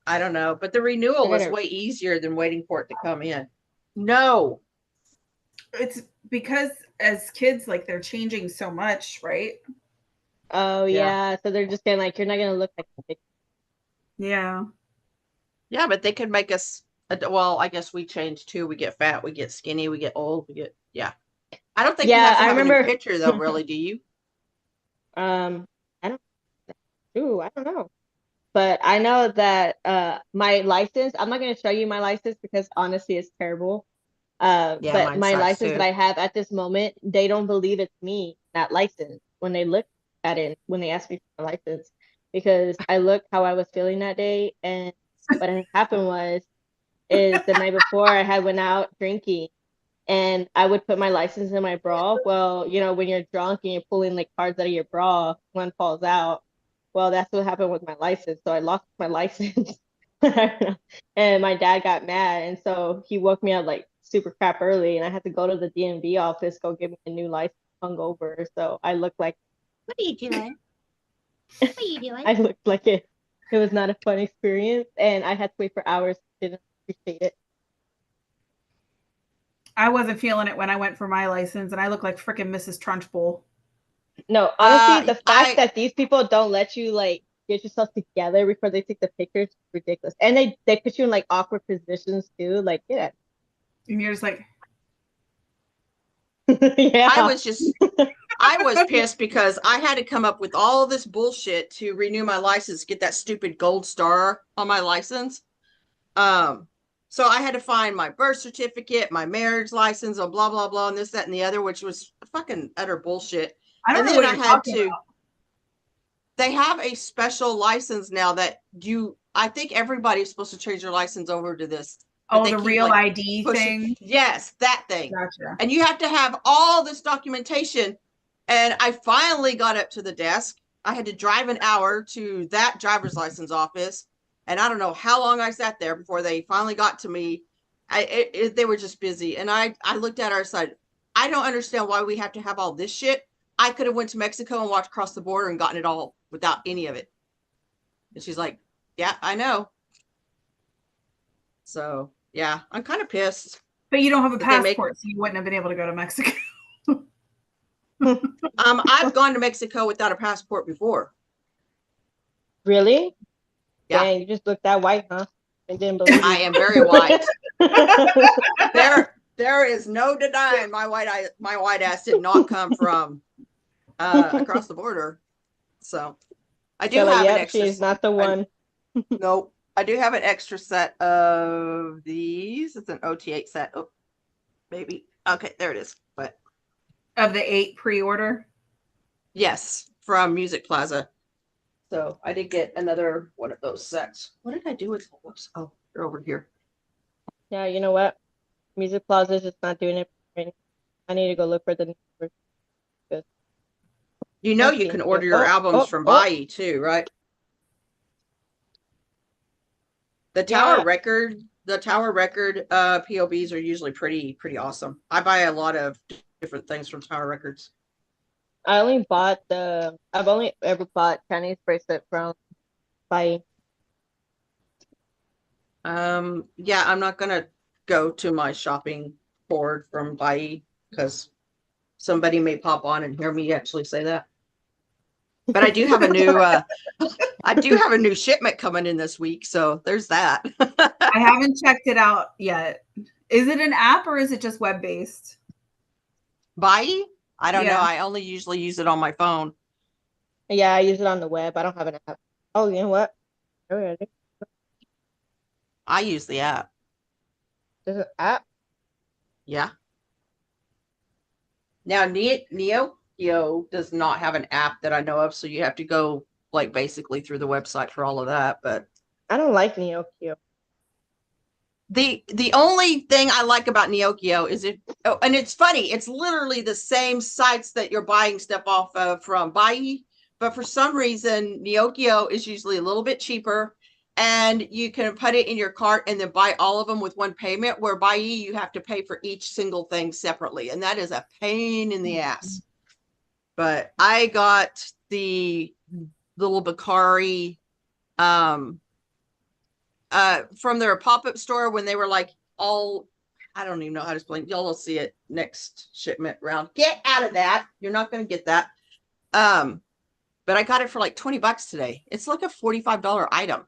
I don't know, but the renewal was better- way easier than waiting for it to come in. No. It's because as kids, like they're changing so much, right? Oh Yeah. yeah, so they're just saying like you're not gonna look like a picture. Yeah. Yeah, but they could make us. Well, I guess we change too. We get fat, we get skinny, we get old, we get. Yeah. I don't think you Yeah, have to I have a remember- new picture though. Really, do you? I don't know. But I know that my license, I'm not gonna show you my license because honestly it's terrible. Yeah, But mine my sucks, license too. that I have at this moment, they don't believe it's me, that license, when they look at it, when they ask me for my license. Because I looked how I was feeling that day, and what had happened is the night before I had went out drinking, and I would put my license in my bra. Well, you know, when you're drunk and you're pulling like cards out of your bra, one falls out. Well, that's what happened with my license. So I lost my license. And my dad got mad, and so he woke me up like super crap early, and I had to go to the DMV office, go get me a new license hungover. So I looked like What are you doing? What are you doing? I looked like it was not a fun experience, and I had to wait for hours. Didn't appreciate it. I wasn't feeling it when I went for my license, and I look like freaking Mrs. Trunchbull. No, honestly, the fact I- that these people don't let you like get yourself together before they take the pictures is ridiculous. And they put you in like awkward positions too. Like, yeah. And you're just like, Yeah. I was just I was pissed because I had to come up with all this bullshit to renew my license, get that stupid gold star on my license. So I had to find my birth certificate, my marriage license, and blah blah blah, and this, that, and the other, which was fucking utter bullshit. I don't And know then what I you're had talking to. about. They have a special license now that I think everybody's supposed to change their license over to this. but Oh, they the keep, real like, ID pushing- thing. Yes, that thing. Gotcha. And you have to have all this documentation. And I finally got up to the desk. I had to drive an hour to that driver's license office. And I don't know how long I sat there before they finally got to me. They were just busy. And I looked at our side. I don't understand why we have to have all this shit. I could have went to Mexico and walked across the border and gotten it all without any of it. And she's like, yeah, I know. So, yeah, I'm kind of pissed. But you don't have a Did they make- passport, so you wouldn't have been able to go to Mexico. I've gone to Mexico without a passport before. Really? Yeah. Dang, you just looked that white, huh? I didn't believe I you. am very white. There is no denying my white ass did not come from across the border. So I do So, like, have an yep, extra. she's not the one. Nope. I do have an extra set of these. It's an OT8 set. Oh, maybe. Okay, there it is. But Of the 8 pre-order. yes, from Music Plaza. So I did get another one of those sets. What did I do with those? Oh, they're over here. Yeah, you know what? Music Plaza is just not doing it right now. I need to go look for the new version. You know, Okay, you can yeah. order your Oh, albums oh, from oh. Bai too, right? The Tower Yeah. Record POBs are usually pretty awesome. I buy a lot of different things from Tower Records. I've only ever bought Chinese bracelet from Bai. Yeah, I'm not gonna go to my shopping board from Bai because somebody may pop on and hear me actually say that. But I do have a new shipment coming in this week, so there's that. I haven't checked it out yet. Is it an app or is it just web-based? Bai? I don't know. Yeah. I only usually use it on my phone. Yeah, I use it on the web. I don't have an app. Oh, you know what? There's I use the app. an app. Yeah. Now, Neokio does not have an app that I know of, so you have to go like basically through the website for all of that. But I don't like Neokio. the only thing I like about Neokio is and it's funny, it's literally the same sites that you're buying stuff off of from Bai, but for some reason Neokio is usually a little bit cheaper, and you can put it in your cart and then buy all of them with one payment, where Bai you have to pay for each single thing separately, and that is a pain in the ass. But I got the little Bakari from their pop-up store when they were like all, I don't even know how to explain. Y'all will see it next shipment round. Get out of that. You're not going to get that. But I got it for like $20 today. It's like a $45 item.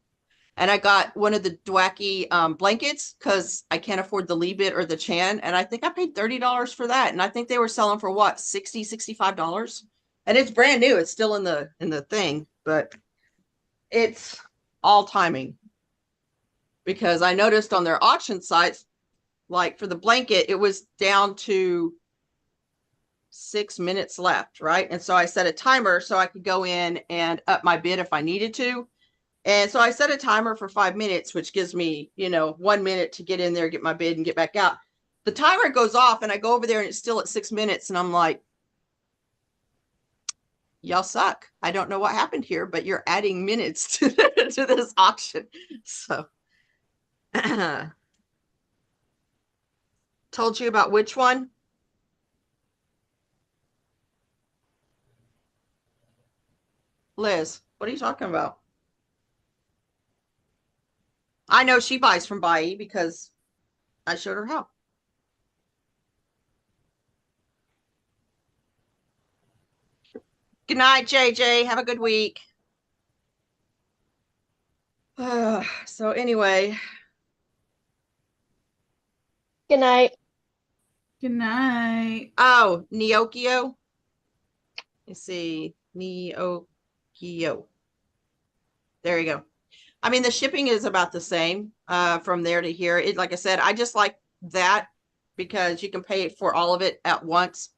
And I got one of the Dwacky blankets because I can't afford the Leebit or the Chan. And I think I paid $30 for that. And I think they were selling for what, $60, $65? And it's brand new. It's still in the thing, but it's all timing. Because I noticed on their auction sites, like for the blanket, it was down to 6 minutes left, right? And so I set a timer so I could go in and up my bid if I needed to. And so I set a timer for 5 minutes, which gives me, 1 minute to get in there, get my bid, and get back out. The timer goes off, and I go over there, and it's still at 6 minutes, and I'm like, y'all suck. I don't know what happened here, but you're adding minutes to this auction. So told you about which one? Liz, what are you talking about? I know she buys from Bai because I showed her how. Good night, JJ. Have a good week. So anyway. Good night. Good night. Oh, Neokio. Let's see. Neokyo. There you go. I mean, the shipping is about the same from there to here. It, like I said, I just like that because you can pay for all of it at once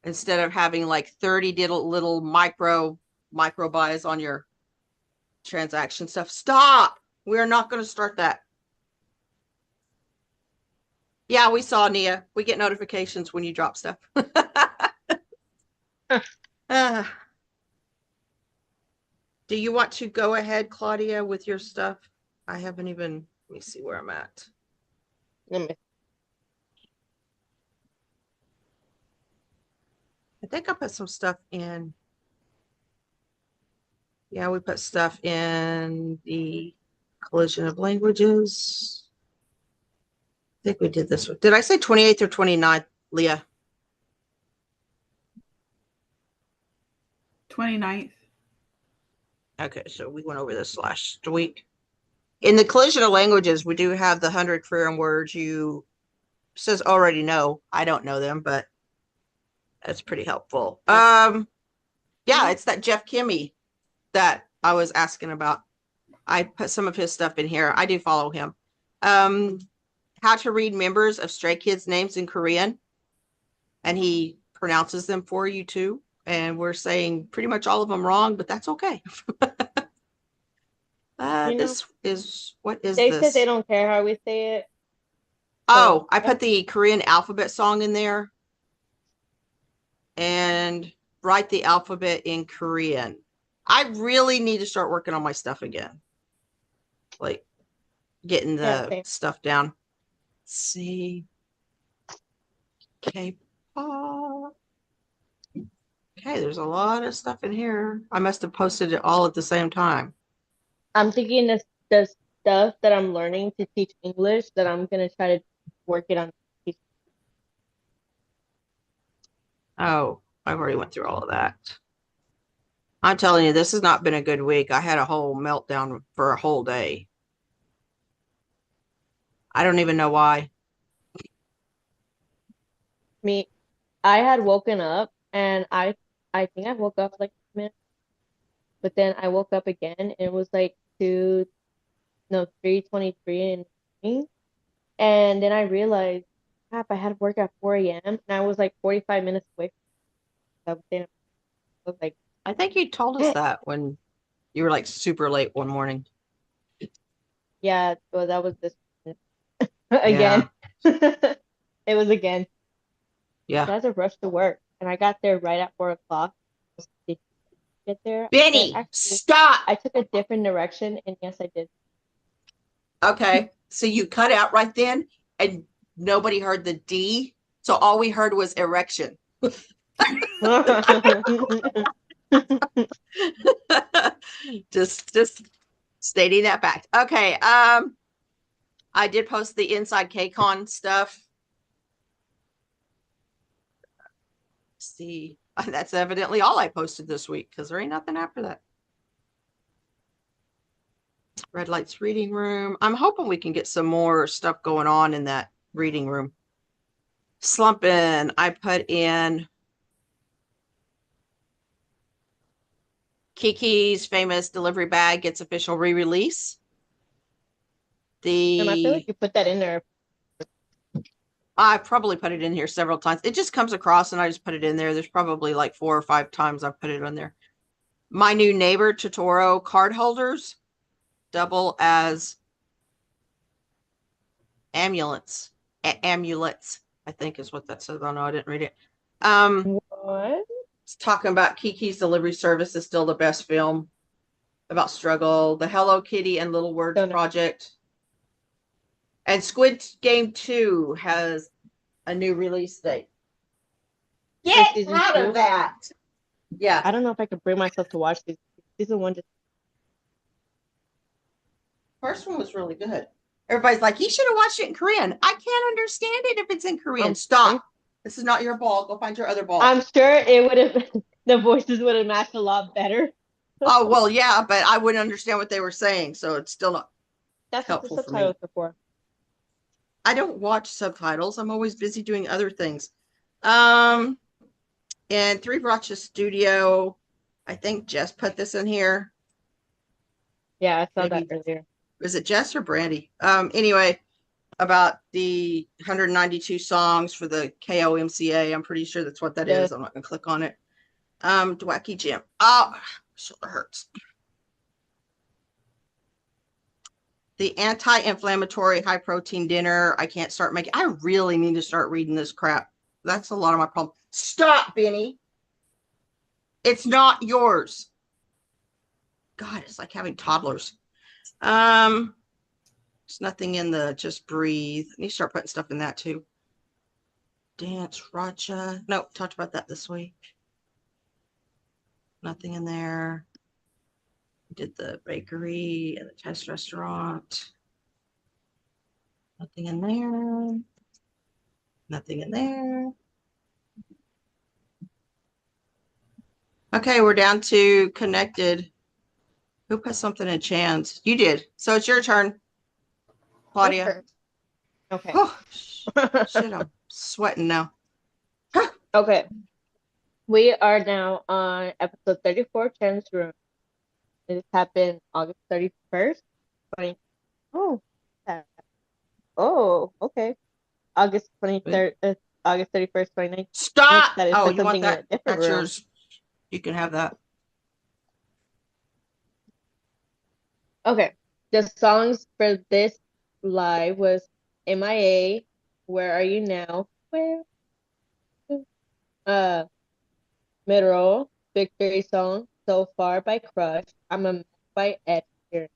instead of having like 30 little micro buys on your transaction stuff. Stop. We're not going to start that. Yeah, we saw, Nia. We get notifications when you drop stuff. Do you want to go ahead, Claudia, with your stuff? I haven't even, let me see where I'm at. Let me- I think I put some stuff in. Yeah, we put stuff in the collision of languages. I think we did this one. Did I say 28th or 29th, Leah? 29th. Okay, so we went over this last week. In the collision of languages, we do have the 100 Korean words you says already know. I don't know them, but that's pretty helpful. Yeah, it's that Jeff Kimmy that I was asking about. I put some of his stuff in here. I do follow him. How to read members of Stray Kids names in Korean. And he pronounces them for you too. And we're saying pretty much all of them wrong, but that's okay. This is, what is They this? said they don't care how we say it. Oh, I put the Korean alphabet song in there. And write the alphabet in Korean. I really need to start working on my stuff again. Like getting the stuff down. C K-pop. Okay, there's a lot of stuff in here. I must have posted it all at the same time. I'm thinking the stuff that I'm learning to teach English that I'm gonna try to work it on. Oh, I've already went through all of that. I'm telling you, this has not been a good week. I had a whole meltdown for a whole day. I don't even know why. I had woken up and I think I woke up like a minute, but then I woke up again and it was like 3:23 in the morning. And then I realized, crap, I had work at 4 a.m. and I was like 45 minutes away from something. I was like, I think you told us that when you were like super late one morning. yeah, well, that was this again. It was again. Yeah. So I had to rush to work, and I got there right at 4 o'clock. Did you get there? Benny, stop. I took a different direction, and yes, I did. Okay, so you cut out right then, and nobody heard the D. So all we heard was erection. just stating that fact. Okay. I did post the Inside KCON stuff. See, that's evidently all I posted this week because there ain't nothing after that. Red Lights Reading Room. I'm hoping we can get some more stuff going on in that reading room. Slumping. I put in Kiki's famous delivery bag gets official re-release. I feel like you put that in there. I probably put it in here several times. It just comes across and I just put it in there. There's probably like 4 or 5 times I've put it on there. My New Neighbor Totoro card holders double as amulets. Amulets, I think is what that says. Oh no, I didn't read it. What? It's talking about Kiki's Delivery Service is still the best film about struggle. The Hello Kitty and Little Words Project. And Squid Game 2 has a new release date. Get out of that. Yeah. I don't know if I could bring myself to watch these. Season 1 just. First one was really good. Everybody's like, you should have watched it in Korean. I can't understand it if it's in Korean. Stop. This is not your ball. Go find your other ball. I'm sure it would have, the voices would have matched a lot better. Oh, well, yeah, but I wouldn't understand what they were saying. So it's still not helpful what the subtitles are for. I don't watch subtitles. I'm always busy doing other things. in Three Bracha Studio, I think Jess put this in here. Yeah, I saw Maybe. that earlier. Was it Jess or Brandy? Anyway, about the 192 songs for the KOMCA. I'm pretty sure that's what that Yes. is. I'm not gonna click on it. Dwacky Jim. Oh, shoulder hurts. The anti-inflammatory high protein dinner. I can't start making. I really need to start reading this crap. That's a lot of my problem. Stop, Benny. It's not yours. God, it's like having toddlers. There's nothing in the just breathe. I need to start putting stuff in that too. Dance, Racha. No, talked about that this week. Nothing in there. Did the bakery and the test restaurant. Nothing in there. Nothing in there. Okay, we're down to connected. Who put something in Chan's? You did. So it's your turn, Claudia. Okay. Oh, shit, I'm sweating now. Okay. We are now on episode 34, Chan's Room. This happened August 31st. 20. Oh. Oh, okay. August 23rd, August 31st, 2019. Stop! That is Oh, put you want something in a that? different That's room. yours. You can have that. Okay. The songs for this live was MIA, Where Are You Now? Where? Middle, Victory Song, So Far by Crush, I'm a Mess by Ed Sheeran,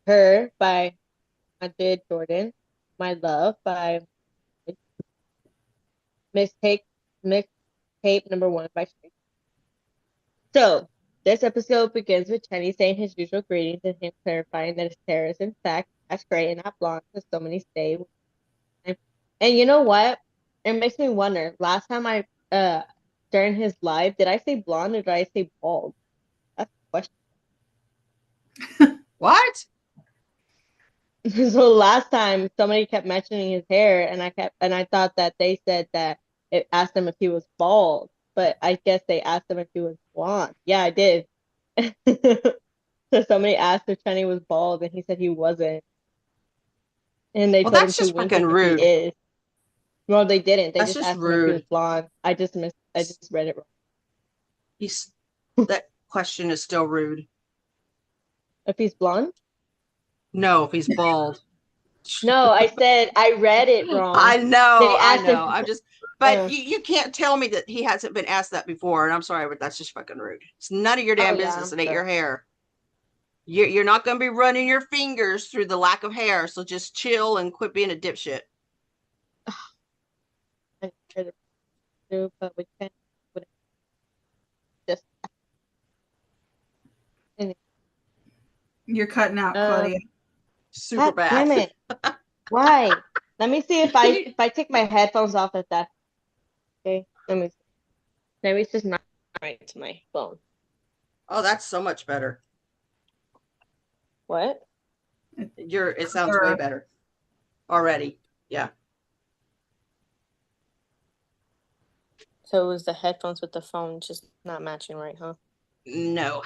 Her by Andre Jordan, My Love by Mixtape number 1 by Straight. So, this episode begins with Chenny saying his usual greetings and him clarifying that his hair is in fact as gray and not blonde as so many say. And you know what? It makes me wonder. Last time during his live, did I say blonde or did I say bald? That's the question. What? So last time somebody kept mentioning his hair, and I thought that they said that it asked him if he was bald, but I guess they asked him if he was blonde. Yeah, I did. So somebody asked if Chenny was bald, and he said he wasn't. And they Well, told him that's to just wink fucking if rude. he is. Well, they didn't. They That's just just asked him if he was rude. blonde. I just read it wrong. That question is still rude. If he's blonde? No, if he's bald. No, I said I read it wrong. I know. They I asked know. if- I'm just. But you can't tell me that he hasn't been asked that before, and I'm sorry, but that's just fucking rude. It's none of your damn Oh, yeah, business. I'm It ain't sure. your hair. You're not going to be running your fingers through the lack of hair, so just chill and quit being a dipshit. I tried to do, but we can't. Just You're cutting out, Claudia. Super God damn bad. it. Why? Let me see if I take my headphones off if that. Okay, let me see. Maybe it's just not right to my phone. Oh, that's so much better. What? It sounds way better already. Yeah. So it was the headphones with the phone just not matching right, huh? No.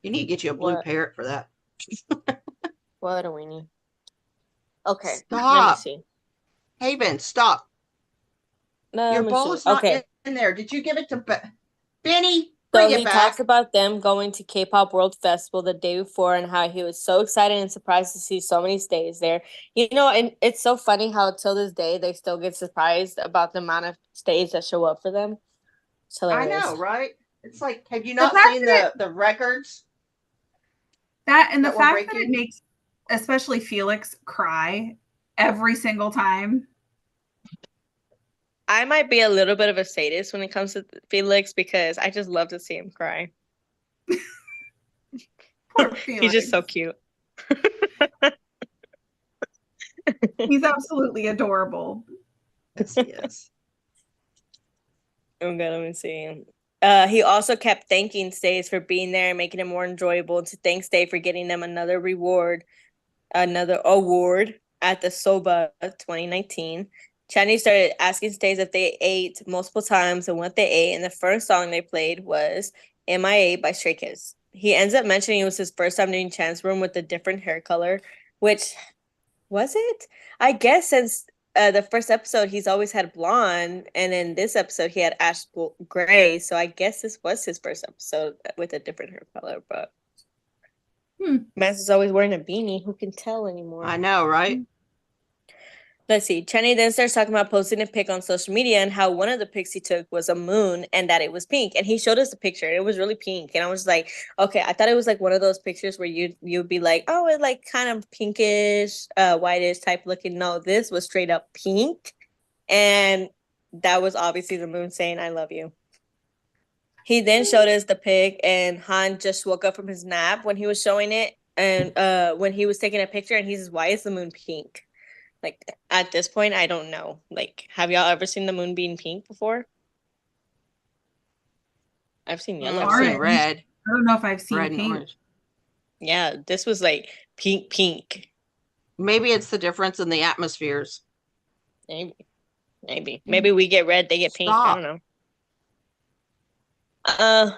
You need to get you a blue What? parrot for that. What do we need? Okay, let me Stop. see. Haven, stop. Let Your me bowl see. is not Okay. in there. Did you give it to Benny? So Bring it he back. talks about them going to K-pop World Festival the day before and how he was so excited and surprised to see so many stays there. You know, and it's so funny how till this day they still get surprised about the amount of stays that show up for them. It's I hilarious. know, right? It's like, have you not fact seen that the records? That and the that we're fact that it breaking? makes especially Felix cry every single time. I might be a little bit of a sadist when it comes to Felix because I just love to see him cry. Poor Felix. He's just so cute. He's absolutely adorable. Yes, he is. Okay, let me see. He also kept thanking Stays for being there and making it more enjoyable, and to thank Stay for getting them another award at the SOBA 2019. Channy started asking Stays if they ate multiple times and what they ate, and the first song they played was MIA by Stray Kids. He ends up mentioning it was his first time doing Chance Room with a different hair color, which was it? I guess since the first episode he's always had blonde, and in this episode he had ash gray, so I guess this was his first episode with a different hair color, but Mans is always wearing a beanie. Who can tell anymore? I know, right? Let's see. Channy then starts talking about posting a pic on social media and how one of the pics he took was a moon and that it was pink. And he showed us the picture and it was really pink. And I was like, okay, I thought it was like one of those pictures where you'd be like, oh, it's like kind of pinkish, whitish type looking. No, this was straight up pink. And that was obviously the moon saying, I love you. He then showed us the pic and Han just woke up from his nap when he was showing it. And when he was taking a picture and he says, why is the moon pink? Like, at this point, I don't know. Like, have y'all ever seen the moon being pink before? I've seen yellow. I've seen red. I don't know if I've seen Red and pink. orange. Yeah, this was like pink. Maybe it's the difference in the atmospheres. Maybe we get red, they get pink. I don't know.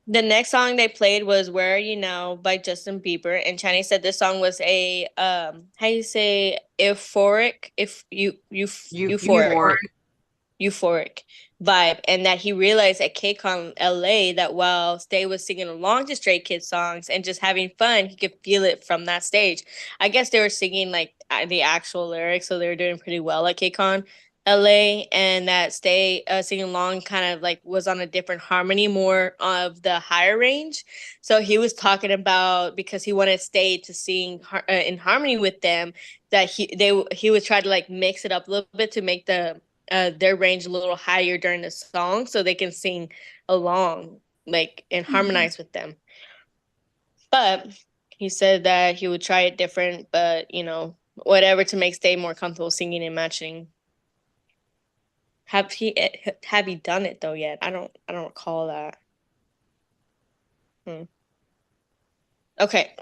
The next song they played was "Where Are You Now" by Justin Bieber, and Channy said this song was a how do you say euphoric vibe, and that he realized at KCON LA that while Stay was singing along to Stray Kids songs and just having fun, he could feel it from that stage. I guess they were singing like the actual lyrics, so they were doing pretty well at KCON LA, and that Stay singing along kind of like was on a different harmony, more of the higher range. So he was talking about, because he wanted Stay to sing in harmony with them, that he would try to like mix it up a little bit to make their range a little higher during the song so they can sing along like and harmonize with them. But he said that he would try it different, but whatever to make Stay more comfortable singing and matching. Have he done it though yet? I don't recall that. Okay.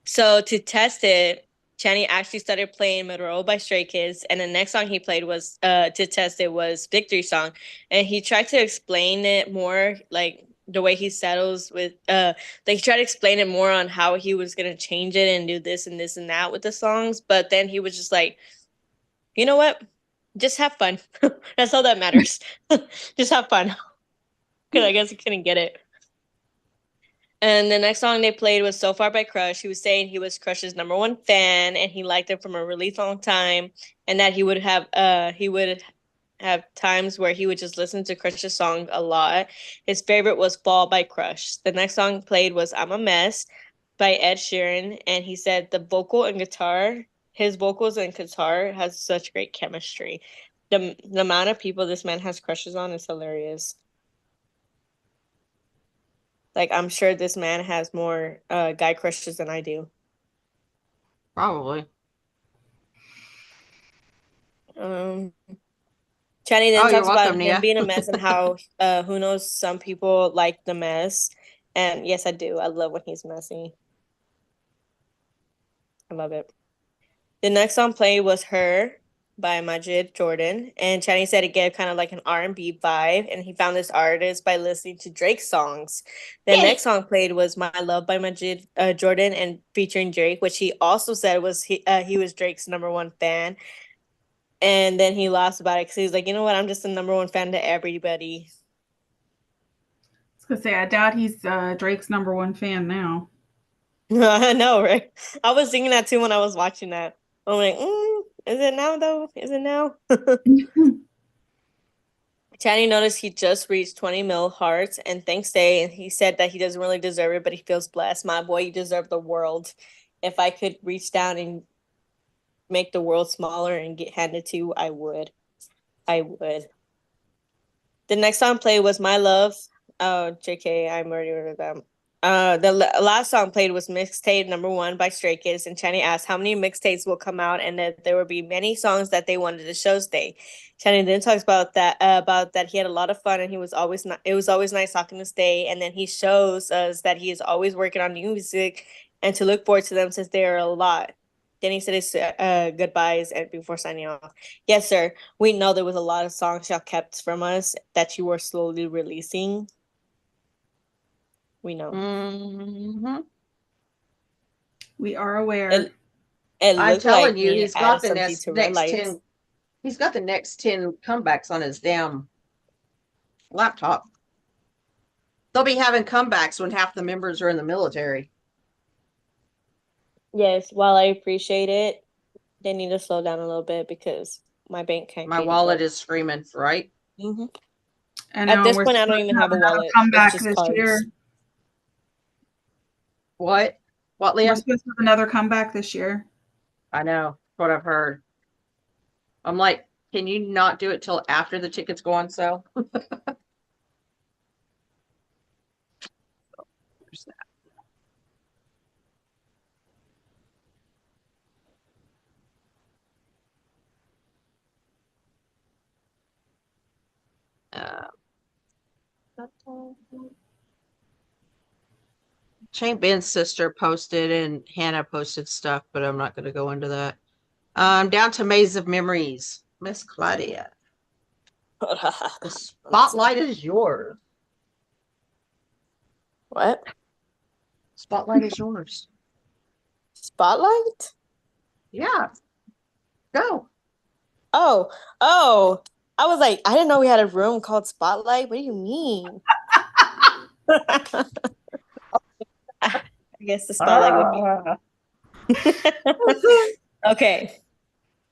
So to test it, Channy actually started playing Monroe by Stray Kids, and the next song he played was to test it was Victory Song, and he tried to explain it more like the way he settles with like he tried to explain it more on how he was gonna change it and do this and this and that with the songs, but then he was just like, you know what? Just have fun. That's all that matters. Just have fun. Because I guess he couldn't get it. And the next song they played was So Far by Crush. He was saying he was Crush's #1 fan and he liked it from a really long time, and that he would have times where he would just listen to Crush's song a lot. His favorite was Fall by Crush. The next song played was I'm a Mess by Ed Sheeran, and he said the vocal and guitar, his vocals and guitar has such great chemistry. The amount of people this man has crushes on is hilarious. Like, I'm sure this man has more guy crushes than I do. Probably. Channy then talks about him Nia. being a mess and how who knows, some people like the mess. And yes, I do. I love when he's messy. I love it. The next song played was Her by Majid Jordan, and Channy said it gave kind of like an R&B vibe, and he found this artist by listening to Drake's songs. The next song played was My Love by Majid Jordan and featuring Drake, which he also said was he was Drake's #1 fan. And then he laughs about it because he's like, you know what, I'm just a #1 fan to everybody. I was gonna say, I doubt he's Drake's #1 fan now. I know, right? I was thinking that too when I was watching that. I'm like, is it now though? Is it now? Channy noticed he just reached 20 mil hearts and thanks Day, and he said that he doesn't really deserve it, but he feels blessed. My boy, you deserve the world. If I could reach down and make the world smaller and get handed to you, I would. The next song played was My Love. Oh, JK, I'm already rid of them. The last song played was Mixtape #1 by Stray Kids, and Channy asked how many mixtapes will come out and that there will be many songs that they wanted to show Stay. Channy then talks about that he had a lot of fun and it was always nice talking to Stay, and then he shows us that he is always working on new music and to look forward to them since they are a lot. Danny said his goodbyes and before signing off. Yes, sir. We know there was a lot of songs y'all kept from us that you were slowly releasing. We know. Mhm. We are aware. It I'm looked telling like you, me he's got added the something next to Red next Lights. 10. He's got the next 10 comebacks on his damn laptop. They'll be having comebacks when half the members are in the military. Yes, while I appreciate it, they need to slow down a little bit because my bank can't My keep wallet up. is screaming, right? hmm I At know, this we're point, I don't supposed even to have a another wallet. It's comeback just this cards. year. What? What, We're Leah? supposed to have another comeback this year. I know what I've heard. I'm like, can you not do it till after the tickets go on sale? There's that. Shane Ben's sister posted and Hannah posted stuff, but I'm not going to go into that. Down to Maze of Memories. Miss Claudia, the spotlight is yours. What? Spotlight is yours. Spotlight? Yeah. Go. Oh, oh. I was like, I didn't know we had a room called Spotlight. What do you mean? I guess the spotlight would be. Okay.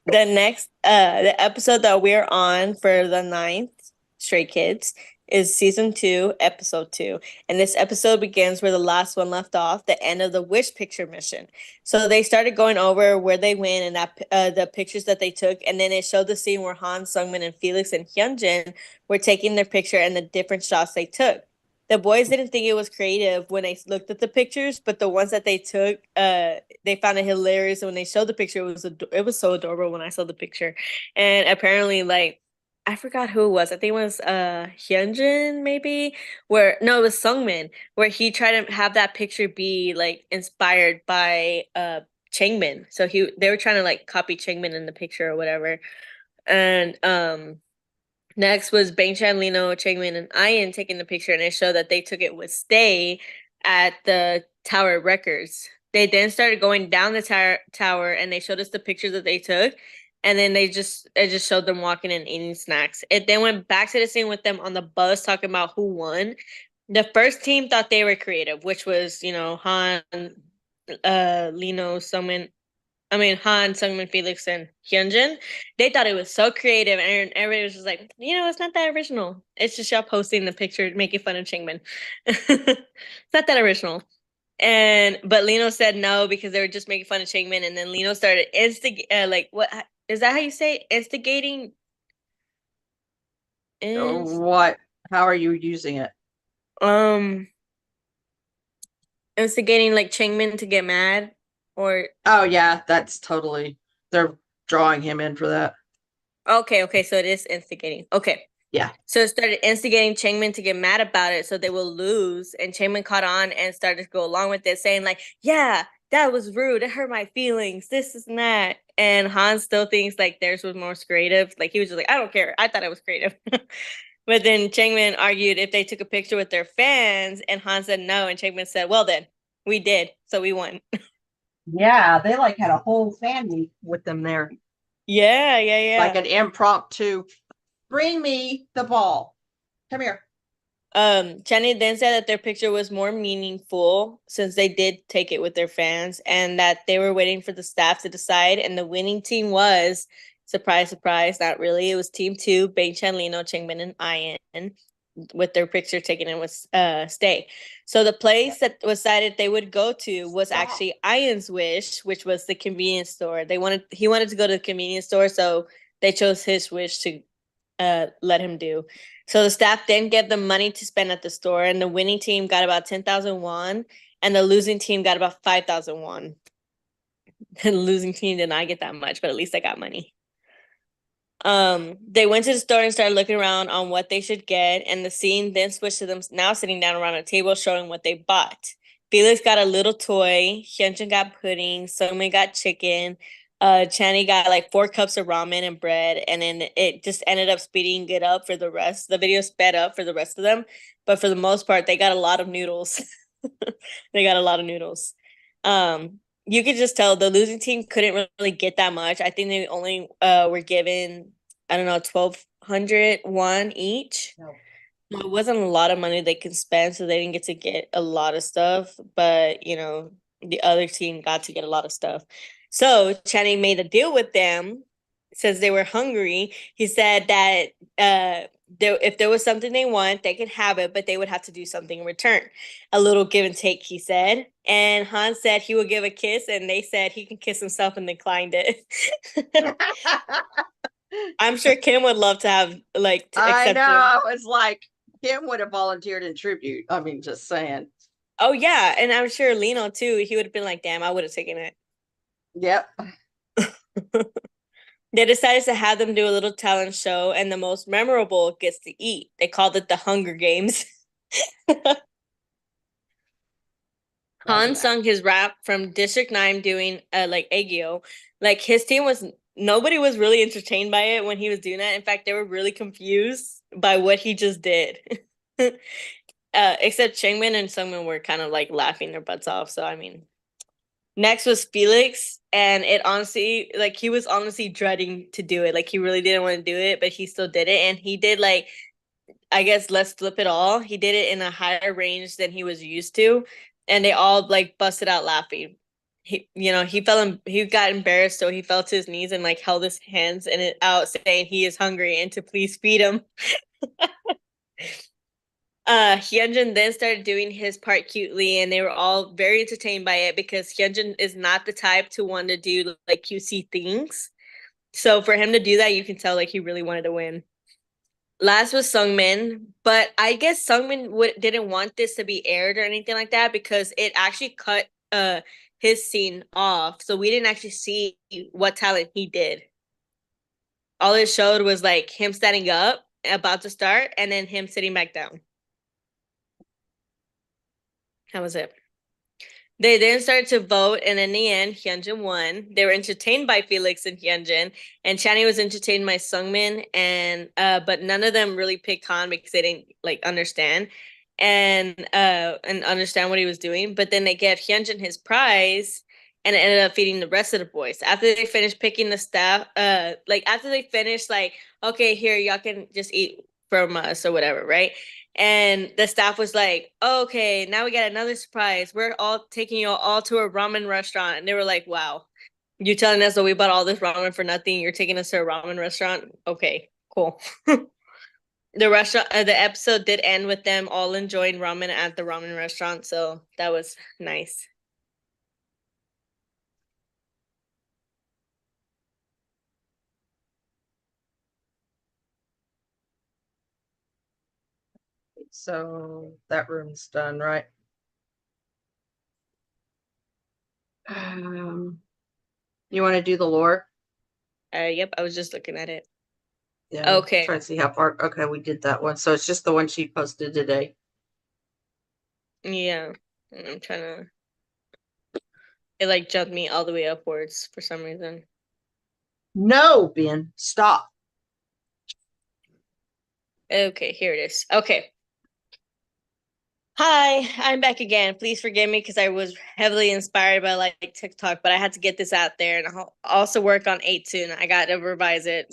The episode that we're on for the 9th Stray Kids is season 2, episode 2. And this episode begins where the last one left off, the end of the wish picture mission. So they started going over where they went and that the pictures that they took, and then it showed the scene where Han, Sungmin, and Felix and Hyunjin were taking their picture and the different shots they took. The boys didn't think it was creative when they looked at the pictures, but the ones that they took, they found it hilarious. And when they showed the picture, it was so adorable when I saw the picture. And apparently, like, I forgot who it was. I think it was Hyunjin, maybe. It was Sungmin, where he tried to have that picture be like inspired by Changmin. So they were trying to like copy Changmin in the picture or whatever. And next was Bangchan, Lino, Changmin, and Ian taking the picture, and it showed that they took it with Stay at the Tower Records. They then started going down the tower, and they showed us the pictures that they took, and then it just showed them walking and eating snacks. It then went back to the scene with them on the bus talking about who won. The first team thought they were creative, which was Han, Lino, Han, Sungmin, Felix, and Hyunjin. They thought it was so creative, and everybody was just like, it's not that original. It's just y'all posting the picture, making fun of Changmin. It's not that original. But Lino said no because they were just making fun of Changmin, and then Lino started what is that how you say it? Instigating? What? How are you using it? Instigating like Changmin to get mad, or Oh yeah, that's totally. They're drawing him in for that. okay, so it is instigating. Okay. Yeah. So it started instigating Changmin to get mad about it so they will lose. And Changmin caught on and started to go along with it, saying like, yeah, that was rude. It hurt my feelings. This is that. And Han still thinks like theirs was more creative. Like he was just like, I don't care. I thought it was creative. But then Changmin argued if they took a picture with their fans, and Han said no. And Changmin said, well then, we did. So we won. Yeah, they like had a whole fan week with them there. Yeah. Like an impromptu. Bring me the ball. Come here. Channy then said that their picture was more meaningful since they did take it with their fans, and that they were waiting for the staff to decide, and the winning team was, surprise, not really. It was team 2, Bangchan, Lino, Changmin, and Ian, with their picture taken in with Stay. So the place that was decided they would go to was actually Ian's wish, which was the convenience store. He wanted to go to the convenience store, so they chose his wish to let him do. So the staff then gave them money to spend at the store, and the winning team got about 10,000 won, and the losing team got about 5,000 won. The losing team did not get that much, but at least they got money. They went to the store and started looking around on what they should get, and the scene then switched to them now sitting down around a table showing what they bought. Felix got a little toy. Hyunjin got pudding. Sungmin got chicken. Channy got like 4 cups of ramen and bread, and then it just ended up speeding it up for the rest. The video sped up for the rest of them, but for the most part, they got a lot of noodles. They got a lot of noodles. You could just tell the losing team couldn't really get that much. I think they only were given, I don't know, 1,200 won each. No. So it wasn't a lot of money they could spend, so they didn't get to get a lot of stuff. But the other team got to get a lot of stuff. So Channing made a deal with them since they were hungry. He said that if there was something they want, they could have it, but they would have to do something in return. A little give and take, he said. And Han said he would give a kiss, and they said he can kiss himself and declined it. I'm sure Kim would love to have I accept know. it. I was like, Kim would have volunteered in tribute. I mean, just saying. Oh yeah, and I'm sure Lino too. He would have been like, "Damn, I would have taken it." Yep. They decided to have them do a little talent show, and the most memorable gets to eat. They called it the Hunger Games. Han sung his rap from District 9 doing Aegyo. Like his team nobody was really entertained by it when he was doing that. In fact, they were really confused by what he just did. Except Changmin and Sungmin were kind of like laughing their butts off. So I mean, next was Felix, and it honestly, he was honestly dreading to do it. Like he really didn't want to do it, but he still did it, and he did I guess let's flip it all. He did it in a higher range than he was used to, and they all busted out laughing. He got embarrassed, so he fell to his knees and held his hands and it out, saying he is hungry and to please feed him. Hyunjin then started doing his part cutely, and they were all very entertained by it because Hyunjin is not the type to want to do cutesy things. So for him to do that, you can tell he really wanted to win. Last was Sungmin, but I guess Sungmin didn't want this to be aired or anything like that because it actually cut his scene off, so we didn't actually see what talent he did. All it showed was him standing up, about to start, and then him sitting back down. That was it. They then started to vote, and in the end, Hyunjin won. They were entertained by Felix and Hyunjin, and Channy was entertained by Sungmin, and but none of them really picked Han because they didn't understand and understand what he was doing. But then they gave Hyunjin his prize, and it ended up feeding the rest of the boys. After they finished picking the staff, after they finished, okay, here, y'all can just eat from us or whatever, right? And the staff was like, oh, okay, now we got another surprise. We're all taking you all to a ramen restaurant. And they were like, wow, you telling us that we bought all this ramen for nothing? You're taking us to a ramen restaurant? Okay, cool. The episode did end with them all enjoying ramen at the ramen restaurant. So that was nice. So that room's done, right? You want to do the lore? Yep, I was just looking at it. Yeah. Okay. Try to see how far. Okay, we did that one. So it's just the one she posted today. Yeah, I'm trying to. It jumped me all the way upwards for some reason. No, Ben, stop. Okay, here it is. Okay. Hi, I'm back again. Please forgive me because I was heavily inspired by TikTok, but I had to get this out there, and I'll also work on 8 soon. I got to revise it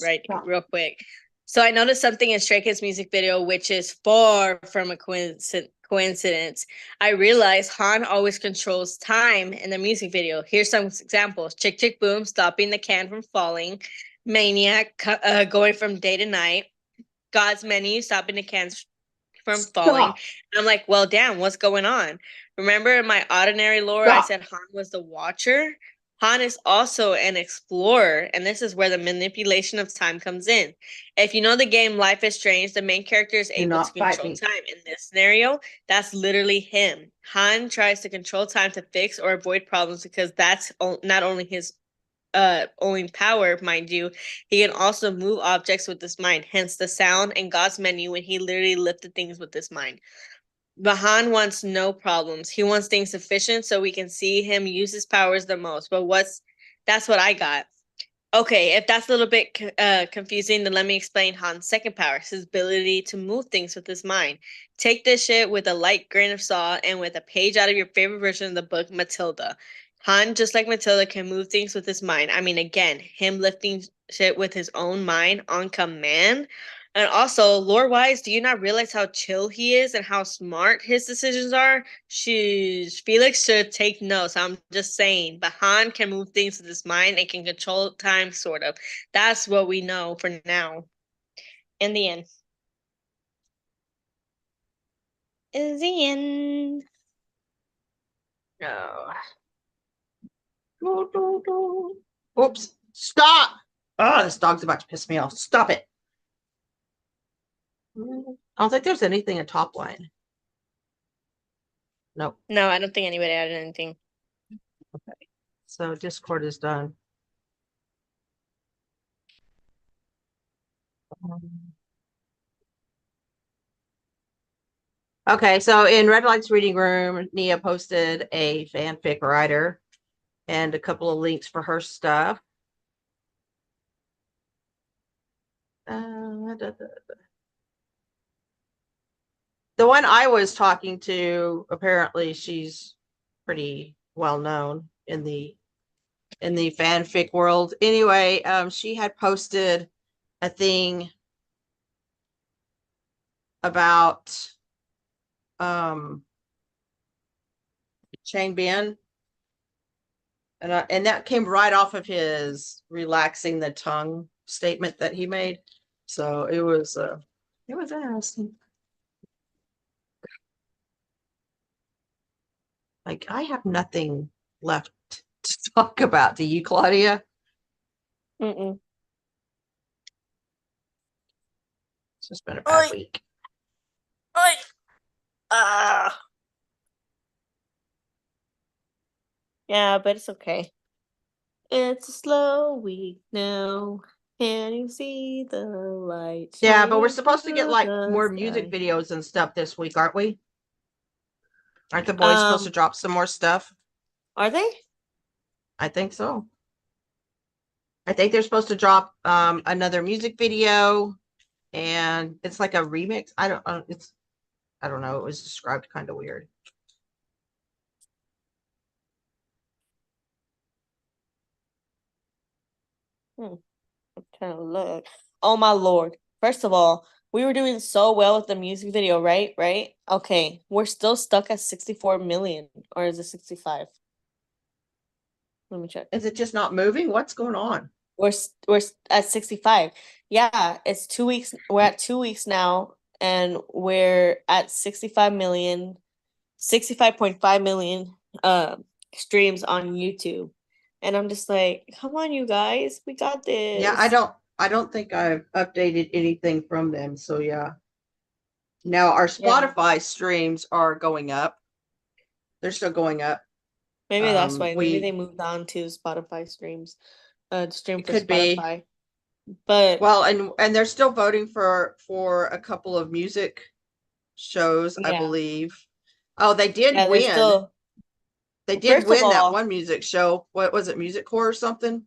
real quick. So I noticed something in Stray Kids music video, which is far from a coincidence. I realized Han always controls time in the music video. Here's some examples: Chick Chick Boom, stopping the can from falling; Maniac, going from day to night; God's Menu, stopping the cans from falling. I'm like, well, damn, what's going on? Remember in my ordinary lore, I said Han was the watcher? Han is also an explorer, and this is where the manipulation of time comes in. If you know the game Life is Strange, the main character is able to control time. In this scenario, that's literally him. Han tries to control time to fix or avoid problems because that's not only his only power, mind you, he can also move objects with his mind, hence the sound and God's Menu when he literally lifted things with his mind. Bahan wants no problems. He wants things efficient so we can see him use his powers the most. But that's what I got. Okay, if that's a little bit confusing, then let me explain Han's second power, his ability to move things with his mind. Take this shit with a light grain of salt and with a page out of your favorite version of the book, Matilda. Han, just like Matilda, can move things with his mind. I mean, again, him lifting shit with his own mind on command. And also, lore wise, do you not realize how chill he is and how smart his decisions are? Felix should take notes. I'm just saying. But Han can move things with his mind and can control time, sort of. That's what we know for now. In the end. In the end. No. Oops. Stop. Oh, this dog's about to piss me off. Stop it. I don't think there's anything in top line. Nope. No, I don't think anybody added anything. So Discord is done. Okay, so in Red Light's reading room, Nia posted a fanfic writer and a couple of links for her stuff. The one I was talking to, apparently she's pretty well known in the fanfic world. Anyway, she had posted a thing about Shane Ben, and that came right off of his relaxing the tongue statement that he made. So it was interesting. Like, I have nothing left to talk about. Do you, Claudia? Mm-mm. It's just been a bad week. Yeah, but it's okay. It's a slow week now. Can you see the light? Yeah, but we're shining supposed to get through like the more music sky? videos and stuff this week, aren't we? Aren't the boys supposed to drop some more stuff? Are they? I think so. I think they're supposed to drop another music video, and it's like a remix. I don't know. It was described kind of weird. I'm trying to look. Oh my lord. First of all, we were doing so well with the music video, right? Right? Okay. We're still stuck at 64 million. Or is it 65? Let me check. Is it just not moving? What's going on? We're at 65. Yeah, it's 2 weeks. We're at 2 weeks now, and we're at 65 million, 65.5 million streams on YouTube. And I'm just like, come on, you guys, we got this. Yeah, I don't think I've updated anything from them. So yeah. Now our Spotify streams are going up. They're still going up. Maybe that's why. Maybe they moved on to Spotify streams. Stream for could be. Spotify. But well, and they're still voting for a couple of music shows, I yeah. believe. Oh, they did Yeah, win. They did First of win that all- one music show. What was it, Music Core or something?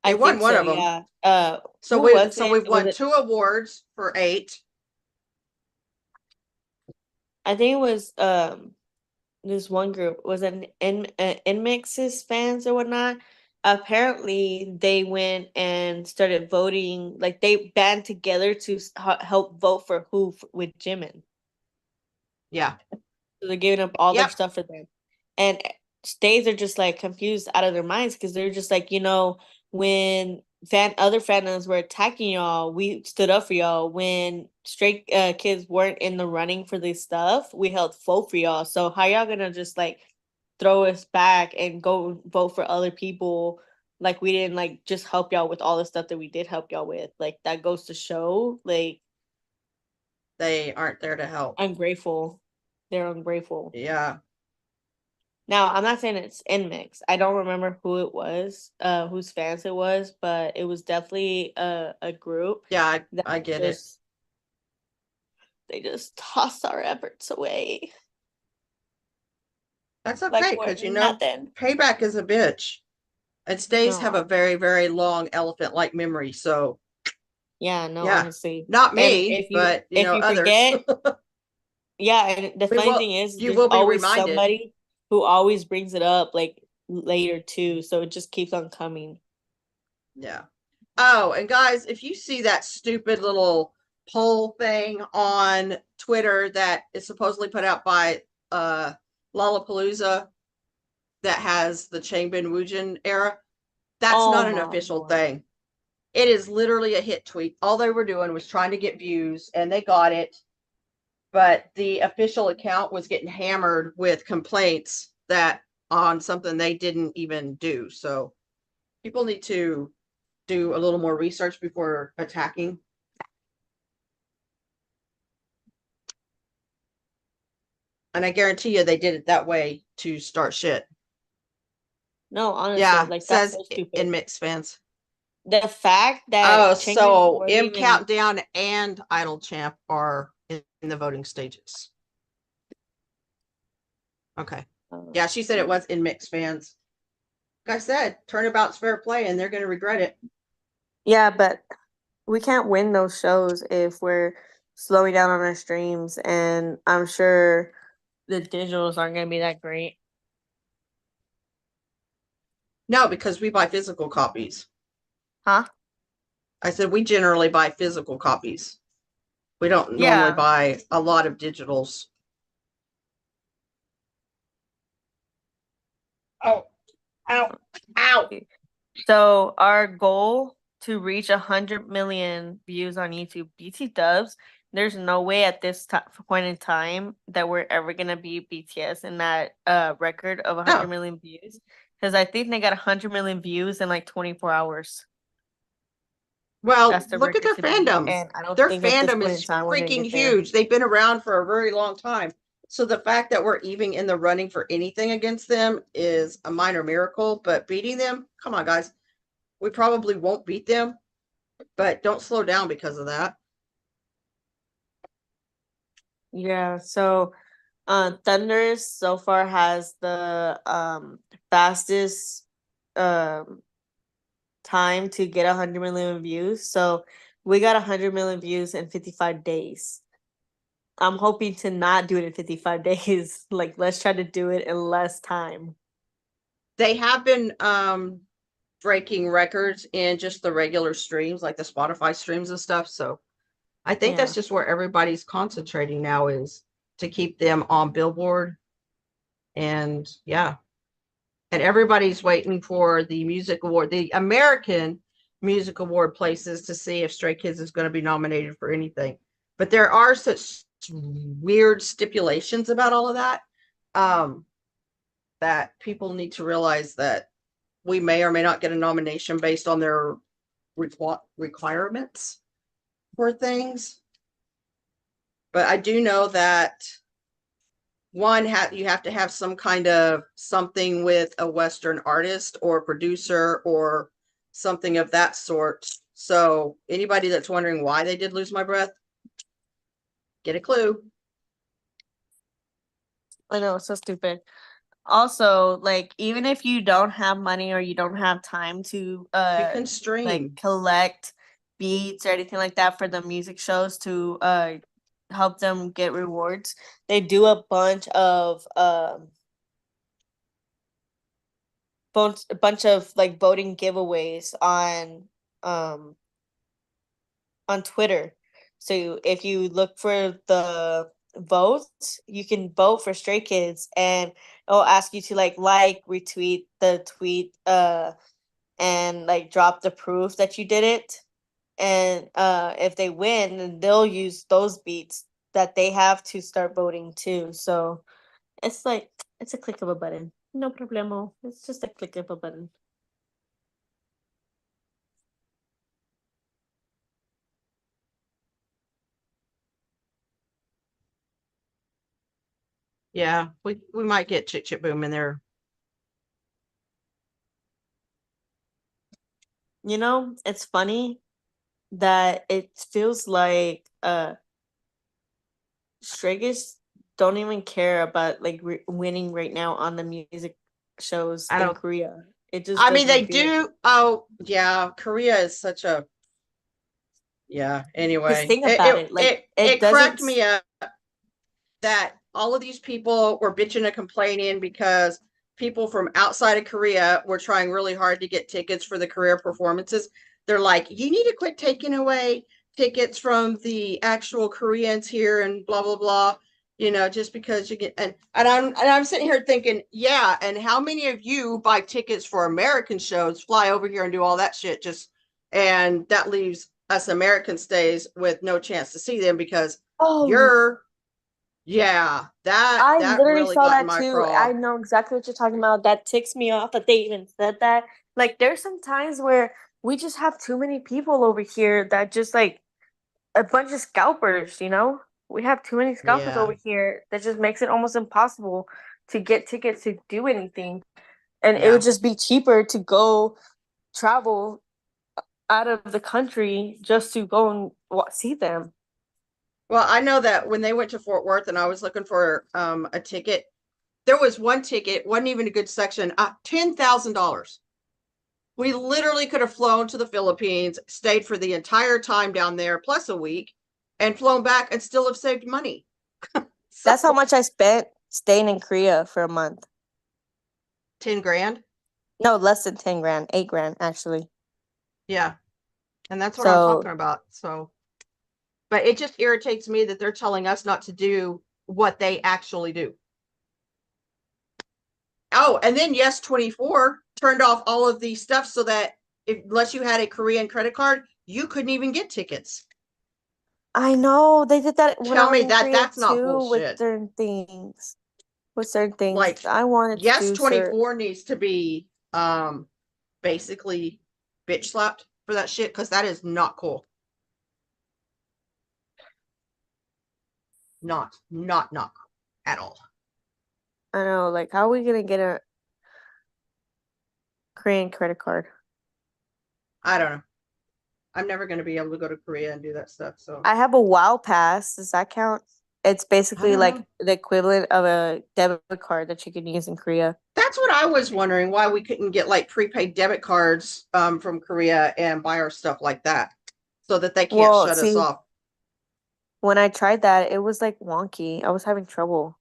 I They won think one so, of them. yeah. So who was we've it? won Was it- 2 awards for 8. I think it was this one group was it Inmix's fans or whatnot. Apparently, they went and started voting. Like they band together to help vote for who with Jimin. Yeah. So they're giving up all their Yep. stuff for them, and stays are just like confused out of their minds because they're just like, when other fandoms were attacking y'all, we stood up for y'all. When straight kids weren't in the running for this stuff, we held vote for y'all. So how y'all gonna just like throw us back and go vote for other people? Like we didn't like just help y'all with all the stuff that we did help y'all with. Like that goes to show like They aren't there to help. ungrateful. They're ungrateful. Yeah. Now, I'm not saying it's Nmix. I don't remember who it was, whose fans it was, but it was definitely a group. Yeah, that I get it. just they just toss our efforts away. That's Like okay, we're because you know, nothing. payback is a bitch. And stays have No. a very, very long elephant-like memory. So Yeah, no, yeah, honestly. not And me, if you but you know, others. forget, yeah, and the We funny will. thing is You there's will be always reminded. somebody who always brings it up like later too, so it just keeps on coming. Yeah. Oh, and guys, if you see that stupid little poll thing on Twitter that is supposedly put out by Lollapalooza that has the Changbin Woojin era, that's Oh not an my official lord. thing. It is literally a hit tweet. All they were doing was trying to get views, and they got it. But the official account was getting hammered with complaints that on something they didn't even do. So people need to do a little more research before attacking. And I guarantee you they did it that way to start shit. No, honestly, Yeah, like that's says so stupid. in mixed fans. The fact Oh, that Changbin so wasn't M even Countdown and Idol Champ are in the voting stages. Okay. Yeah, she said it was in mixed fans. Like I said, turnabout's fair play, and they're going to regret it. Yeah, but we can't win those shows if we're slowing down on our streams, and I'm sure the digitals aren't going to be that great. No, because we buy physical copies. Huh? I said we generally buy physical copies. We don't normally Yeah. buy a lot of digitals. Oh, ow, ow. So our goal to reach 100 million views on YouTube, BT Dubs, there's no way at this point in time that we're ever gonna beat BTS in that record of 100 No. million views, because I think they got 100 million views in like 24 hours. Well, That's the look at their record to beat, fandom. and I don't Their think at this fandom point in is time we're gonna freaking get there. huge. They've been around for a very long time. So the fact that we're even in the running for anything against them is a minor miracle. But beating them, come on, guys. We probably won't beat them, but don't slow down because of that. Yeah, so Thunders so far has the fastest time to get 100 million views. So we got 100 million views in 55 days. I'm hoping to not do it in 55 days. Like, let's try to do it in less time. They have been breaking records in just the regular streams, like the Spotify streams and stuff. So I think that's just where everybody's concentrating now, is to keep them on Billboard. And yeah. And everybody's waiting for the music award, the American Music Award places, to see if Stray Kids is going to be nominated for anything. But there are such weird stipulations about all of that, that people need to realize that we may or may not get a nomination based on their requirements for things. But I do know that you have to have some kind of something with a Western artist or producer or something of that sort. So anybody that's wondering why they did Lose My Breath, get a clue. I know, it's so stupid. Also, like, even if you don't have money or you don't have time to You can stream. like collect beats or anything like that for the music shows to help them get rewards, they do a bunch of like voting giveaways on Twitter. So if you look for the votes, you can vote for Stray Kids, and it'll ask you to like retweet the tweet and like drop the proof that you did it. And if they win, then they'll use those beats that they have to start voting too. So it's like it's a click of a button. No problemo. It's just a click of a button. Yeah, we might get Chit Chit Boom in there. You know, it's funny that it feels like Stray Kids don't even care about like winning right now on the music shows I in don't. Korea. It just I mean, they doesn't feel like do. Oh, yeah. Korea is such a. Yeah. Because Anyway, think about it, like it it doesn't. cracked me up that all of these people were bitching and complaining because people from outside of Korea were trying really hard to get tickets for the Korea performances. They're like, you need to quit taking away tickets from the actual Koreans here and blah blah blah. You know, just because you get and I'm sitting here thinking, yeah, and how many of you buy tickets for American shows, fly over here and do all that shit just and that leaves us American stays with no chance to see them because Oh, you're yeah, I that literally really saw got in that my too. I craw. know exactly what you're talking about. That ticks me off that they even said that. Like, there's some times where we just have too many people over here that just like a bunch of scalpers, you know? We have too many scalpers Yeah, over here that just makes it almost impossible to get tickets to do anything. And it yeah. would just be cheaper to go travel out of the country just to go and see them. Well, I know that when they went to Fort Worth and I was looking for a ticket, there was one ticket, wasn't even a good section, $10,000. We literally could have flown to the Philippines, stayed for the entire time down there, plus a week, and flown back and still have saved money. That's how So much I spent staying in Korea for a month. 10 grand. No, less than 10 grand, 8 grand actually. Yeah. And that's what I'm So talking about. So, but it just irritates me that they're telling us not to do what they actually do. Oh, and then Yes 24 turned off all of the stuff so that unless you had a Korean credit card, you couldn't even get tickets. I know they did that when Tell I was me in that Korea that's not too with bullshit. certain things. With certain things. Like I wanted to Yes do certain 24 needs to be basically bitch slapped for that shit because that is not cool. Not cool at all. I know, like how are we gonna get a Korean credit card? I don't know. I'm never going to be able to go to Korea and do that stuff. So I have a WOW pass. Does that count? It's I basically don't like know. the equivalent of a debit card that you can use in Korea. That's what I was wondering why we couldn't get like prepaid debit cards from Korea and buy our stuff like that so that they can't Well, shut us see, off. when I tried that, it was like wonky. I was having trouble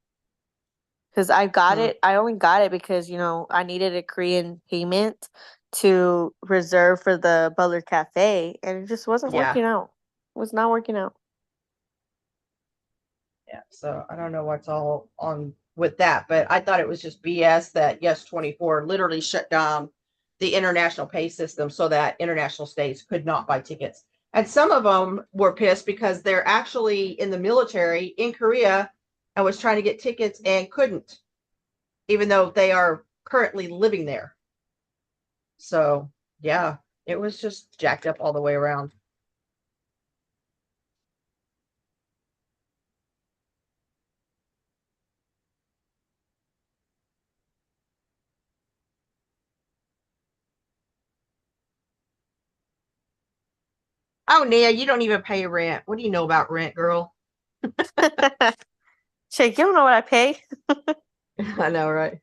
because I got Hmm. it. I only got it because, I needed a Korean payment to reserve for the Butler Cafe, and it just wasn't Yeah. working out. It was not working out. Yeah. So I don't know what's all on with that, but I thought it was just BS that Yes 24 literally shut down the international pay system so that international states could not buy tickets. And some of them were pissed because they're actually in the military in Korea and was trying to get tickets and couldn't, even though they are currently living there. So yeah, it was just jacked up all the way around. Oh, Nia, you don't even pay rent. What do you know about rent, girl? Shake, you don't know what I pay? I know, right?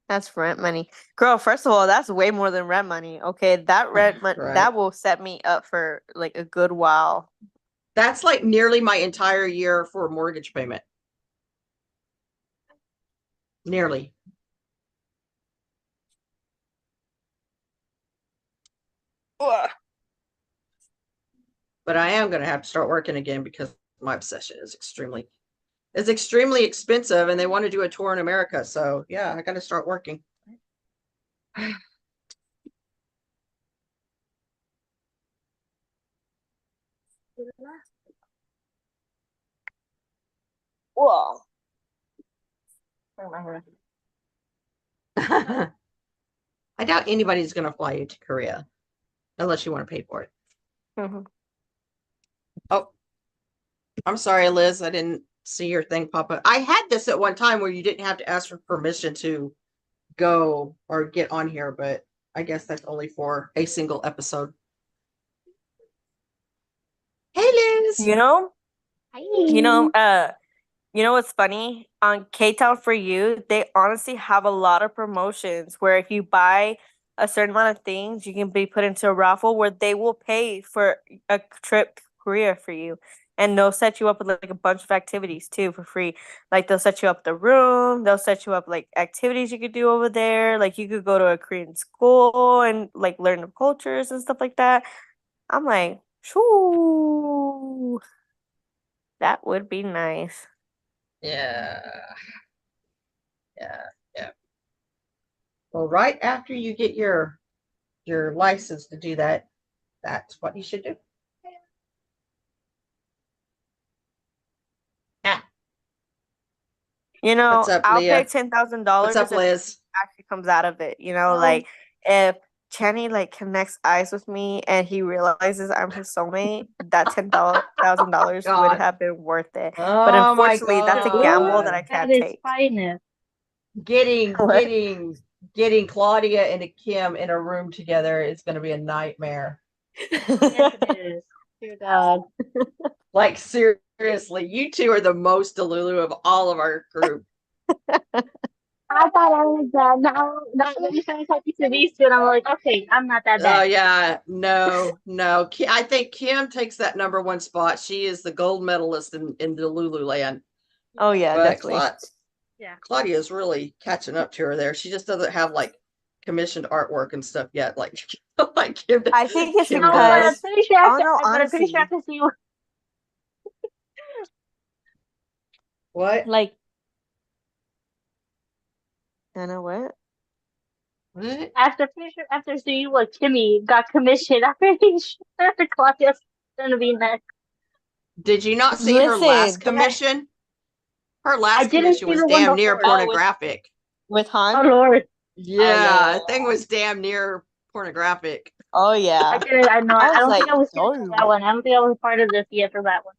That's rent money. Girl, first of all, that's way more than rent money. Okay, that rent money Right. that will set me up for like a good while. That's like nearly my entire year for a mortgage payment. Nearly. Ugh. But I am going to have to start working again because my obsession is extremely expensive and they want to do a tour in America. So yeah, I got to start working. Whoa. I doubt anybody's going to fly you to Korea unless you want to pay for it. Mhm. Oh, I'm sorry, Liz. I didn't see your thing pop up. I had this at one time where you didn't have to ask for permission to go or get on here, but I guess that's only for a single episode. Hey, Liz. You know, You know, you know what's funny? On K-Town For You, they honestly have a lot of promotions where if you buy a certain amount of things, you can be put into a raffle where they will pay for a trip to Korea for you. And they'll set you up with like a bunch of activities too for free. Like they'll set you up the room, they'll set you up like activities you could do over there. Like you could go to a Korean school and like learn the cultures and stuff like that. I'm like, shoo, that would be nice. Yeah. Yeah. Yeah. Well, right after you get your license to do that, that's what you should do. Ah, You know, what's up, I'll Leah? pay $10,000 What's up, if Liz? actually comes out of it. You know, like if Chenny like connects eyes with me and he realizes I'm his soulmate, that $10,000 would God. have been worth it. But Oh my unfortunately, that's a gamble that I God. can't That is take. finest. Getting What? getting Claudia and Kim in a room together is going to be a nightmare. Yes, it is. Dear God. Like seriously, you two are the most Delulu of all of our group. I thought I was now when you started talking to these two, and I'm like, okay, I'm not that Oh bad. yeah, no. I think Kim takes that #1 spot. She is the gold medalist in Delulu land. Oh yeah, But definitely. Yeah. Claudia is really catching up to her there. She just doesn't have like commissioned artwork and stuff yet. Like like Kim. I think it's Kim No, but I'm does. because pretty sure. oh no, But I'm pretty sure I honestly, can see you. What? like you know what? What? After seeing what Kimmy got commissioned, I'm pretty sure Claudia's gonna be next. Did you not see her last Listen, commission? Her I last didn't commission see was the one damn near before. Oh, pornographic. with Oh Han? Lord, Yeah, yeah. that thing was damn near pornographic. Oh I yeah. didn't. I know. I I was don't think like, I was here for that oh. one. I don't think I was part of this yet for that one.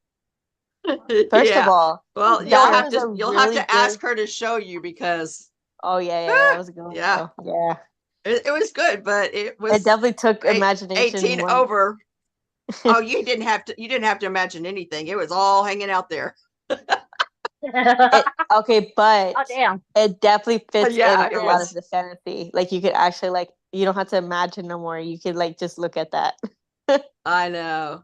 First of Yeah. all, Well, that was a you'll really have to ask her to show you because Oh yeah, that was a good one. yeah, Yeah. it was good, but it It was definitely took 18 imagination more. over. Oh, you didn't have to imagine anything. It was all hanging out there. Okay, but Oh damn. it definitely fits Yeah, in it a lot was. of the fantasy. Like you could actually like you don't have to imagine no more. You could like just look at that. I know.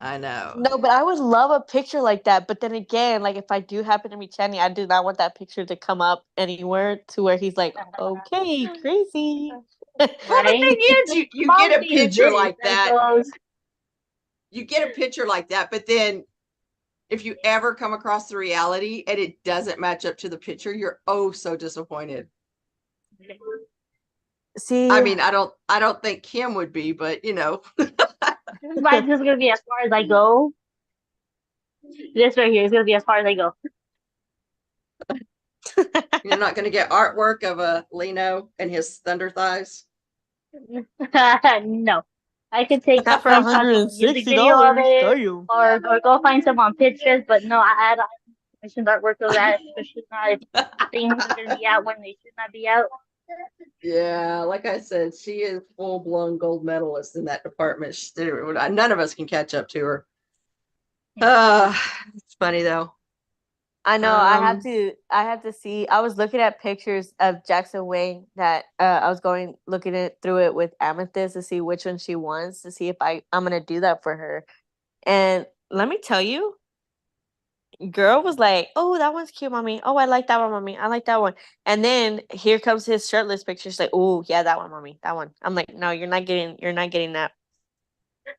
I know. No, but I would love a picture like that. But then again, like if I do happen to meet Chenny, I do not want that picture to come up anywhere to where he's like, okay, crazy. Well, the thing is, you get a picture like that. You get a picture like that, but then if you ever come across the reality and it doesn't match up to the picture, you're oh so disappointed. See, I mean, I don't think Kim would be, but you know. Mine's just gonna be as far as I go. This right here is gonna be as far as I go. You're not going to get artwork of a Lino and his thunder thighs. No, I could take not for some music video of it, or go find some on Pinterest. But no, I don't commission artwork of that, especially not if things are gonna be out when they should not be out. Yeah, like I said, she is full blown gold medalist in that department. None of us can catch up to her. It's funny though. I know. I have to see. I was looking at pictures of Jackson Wang that I was looking through it with Amethyst to see which one she wants to see if I'm gonna do that for her. And let me tell you, girl was like, "Oh, that one's cute, mommy. Oh, I like that one, mommy. I like that one." And then here comes his shirtless picture. She's like, "Oh, yeah, that one, mommy. That one." I'm like, "No, you're not getting that."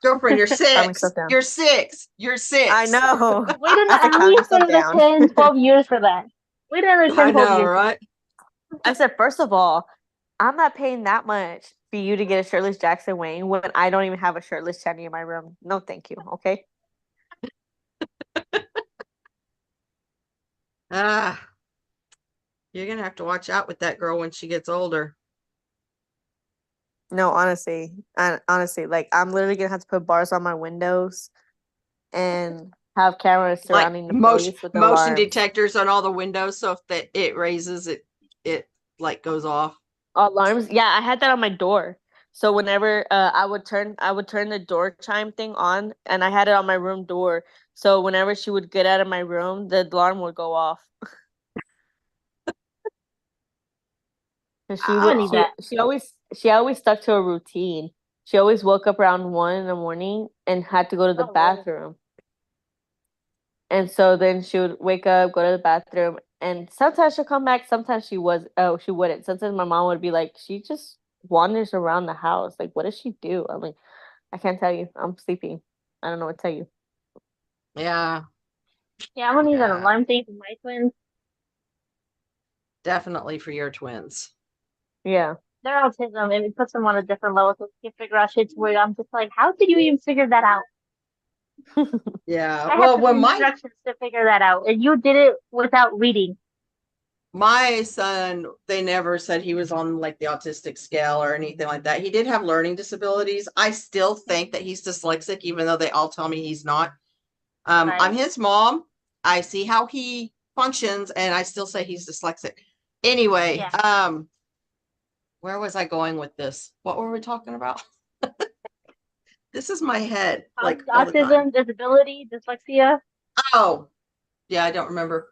Girlfriend, you're Calm 6. yourself down. You're 6. You're 6. I know. Wait I have to at calm least yourself another down. 10, 12 years for that. Wait another 10, I 12 know, years. right? I said, first of all, I'm not paying that much for you to get a shirtless Jackson Wang when I don't even have a shirtless Chenny in my room. No, thank you. Okay. Ah, you're gonna have to watch out with that girl when she gets older. No, honestly, like I'm literally gonna have to put bars on my windows and have cameras Like surrounding the place with motion alarms. detectors on all the windows, so if it raises, it like goes off. Alarms. Yeah, I had that on my door. So whenever I would turn the door chime thing on, and I had it on my room door. So whenever she would get out of my room, the alarm would go off. And she I would need that. she always stuck to a routine. She always woke up around 1 in the morning and had to go to the Oh, wow. bathroom. And so then she would wake up, go to the bathroom, and sometimes she'll come back, sometimes she wouldn't. Sometimes my mom would be like, she just wanders around the house. Like, what does she do? I'm like, I can't tell you. I'm sleeping. I don't know what to tell you. Yeah, Yeah, I'm gonna need an Yeah. alarm thing for my twins. definitely for your twins. Yeah. Their autism, and it puts them on a different level, so we can figure out shit to where I'm just like, how did you even figure that out? Yeah. I had Well, some when instructions to figure that out, and you did it without reading. my son, they never said he was on like the autistic scale or anything like that. He did have learning disabilities. I still think that he's dyslexic, even though they all tell me he's not. I'm Right. his mom. I see how he functions, and I still say he's dyslexic. Anyway, Yeah. where was I going with this? What were we talking about? This is my head, like all the time. Autism, disability, dyslexia. Oh, yeah, I don't remember.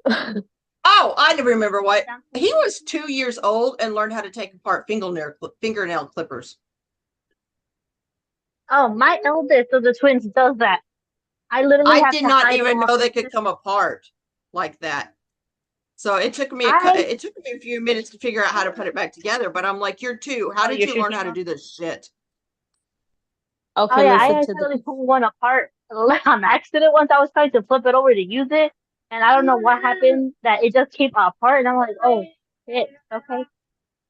Oh, I remember what. He was 2 years old and learned how to take apart fingernail clippers. Oh, my eldest of the twins does that. I literally I have did to not hide even them know off they the could come apart like that. So it took me a few minutes to figure out how to put it back together. But I'm like, you're two. How did you learn how to do this shit? Oh Okay, yeah, I listen to accidentally this. pulled one apart on accident once. I was trying to flip it over to use it, and I don't know what happened that it just came apart, and I'm like, oh shit, okay,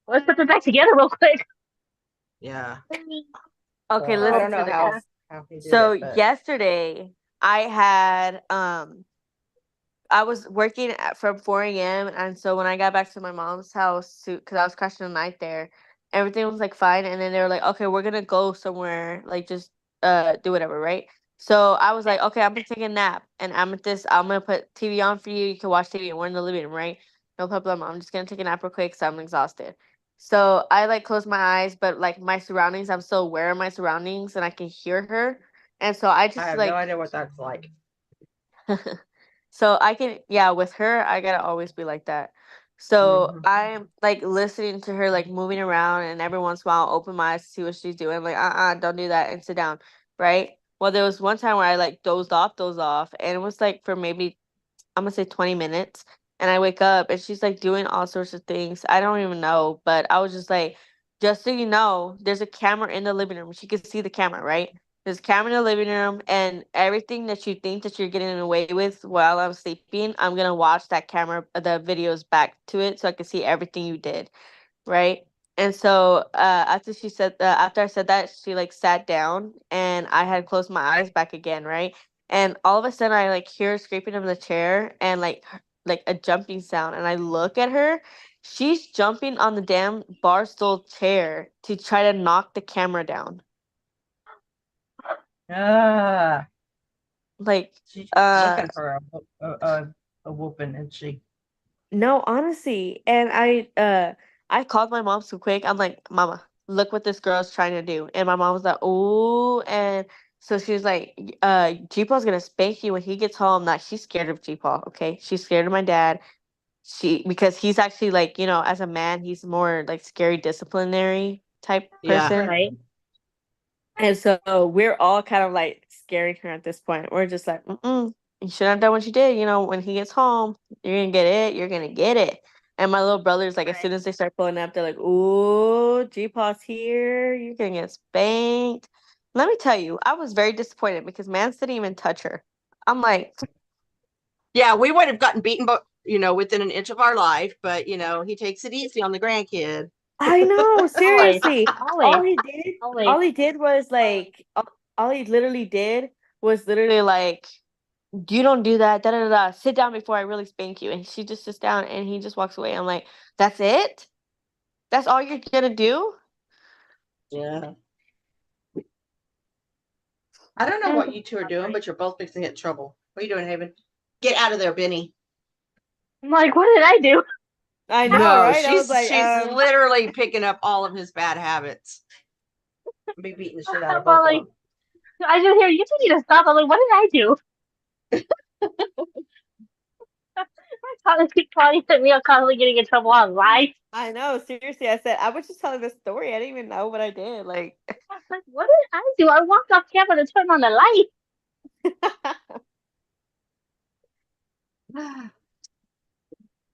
let's put it back together real quick. Yeah. Okay, I listen don't know to how this. he did So it, but yesterday I had I was working from 4 a.m. and so when I got back to my mom's house because I was crashing the night there, everything was like fine. And then they were like, okay, we're gonna go somewhere, like just do whatever, right? So I was like, okay, I'm gonna take a nap and I'm gonna put TV on for you. You can watch TV and we're in the living room, right? No problem. I'm just gonna take a nap real quick because I'm exhausted. So I like closed my eyes, but like my surroundings, I'm still aware of my surroundings and I can hear her. And so I I just have no like idea what that's like. So I can, yeah, with her, I gotta always be like that. So Mhm. I'm like listening to her, like moving around, and every once in a while, I'll open my eyes to see what she's doing. Like, don't do that, and sit down, right? Well, there was one time where I like dozed off, and it was like for maybe I'm gonna say 20 minutes, and I wake up and she's like doing all sorts of things. I don't even know, but I was just like, just so you know, there's a camera in the living room. She could see the camera, right? There's a camera in the living room, and everything that you think that you're getting away with while I'm sleeping, I'm gonna watch that camera, the videos back to it, so I can see everything you did, right? And so after I said that, she like sat down, and I had closed my eyes back again, right? And all of a sudden, I like hear her scraping of the chair and like a jumping sound, and I look at her. She's jumping on the damn bar stool chair to try to knock the camera down. Like, She's uh, looking for a whooping, isn't she? no, honestly. And I called my mom so quick. I'm like, Mama, look what this girl's trying to do. And my mom was like, oh, and so she was like, G-Paw's gonna spank you when he gets home. Like, she's scared of G-Paw, okay? She's scared of my dad. Because he's actually like, as a man, he's more like scary disciplinary type Yeah. person. Right. And so we're all kind of like scaring her at this point. We're just like, you shouldn't have done what you did. When he gets home, you're gonna get it. You're gonna get it. And my little brothers, like, as soon as they start pulling up, they're like, "Ooh, G-Paw's here. You're gonna get spanked." Let me tell you, I was very disappointed because Mance didn't even touch her. I'm like, Yeah, we would have gotten beaten, but within an inch of our life. But he takes it easy on the grandkid. I know, Always, seriously. always, always. All he did was like, all he literally did was literally like, you don't do that, da da da. Da. Sit down before I really spank you. And she just sits down and he just walks away. I'm like, that's it? That's all you're gonna do? Yeah. I don't know what you two are doing, but you're both fixing to get in trouble. What are you doing, Haven? Get out of there, Benny. I'm like, what did I do? I know, No, right? I she's was like, she's literally picking up all of his bad habits. Be beating the shit out of Well, both of like, them. I just hear you two need to stop. I'm like, what did I do? Constantly set me up, constantly getting in trouble online. I know. Seriously, I said I was just telling the story. I didn't even know what I did. Like, I was like, what did I do? I walked off camera to turn on the light.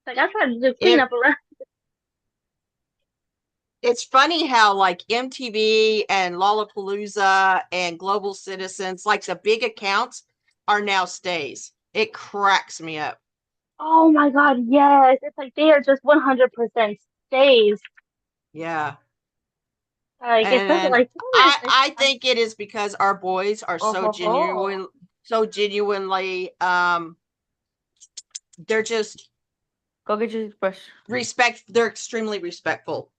Like, I tried to do cleanup around. It's funny how like MTV and Lollapalooza and Global Citizens, like the big accounts, are now stays. It cracks me up. Oh my god, yes. It's like they are just 100% stays. Yeah. Like, it's something And like I think it is because our boys are so oh, genuinely they're just go get your brush. they're extremely respectful.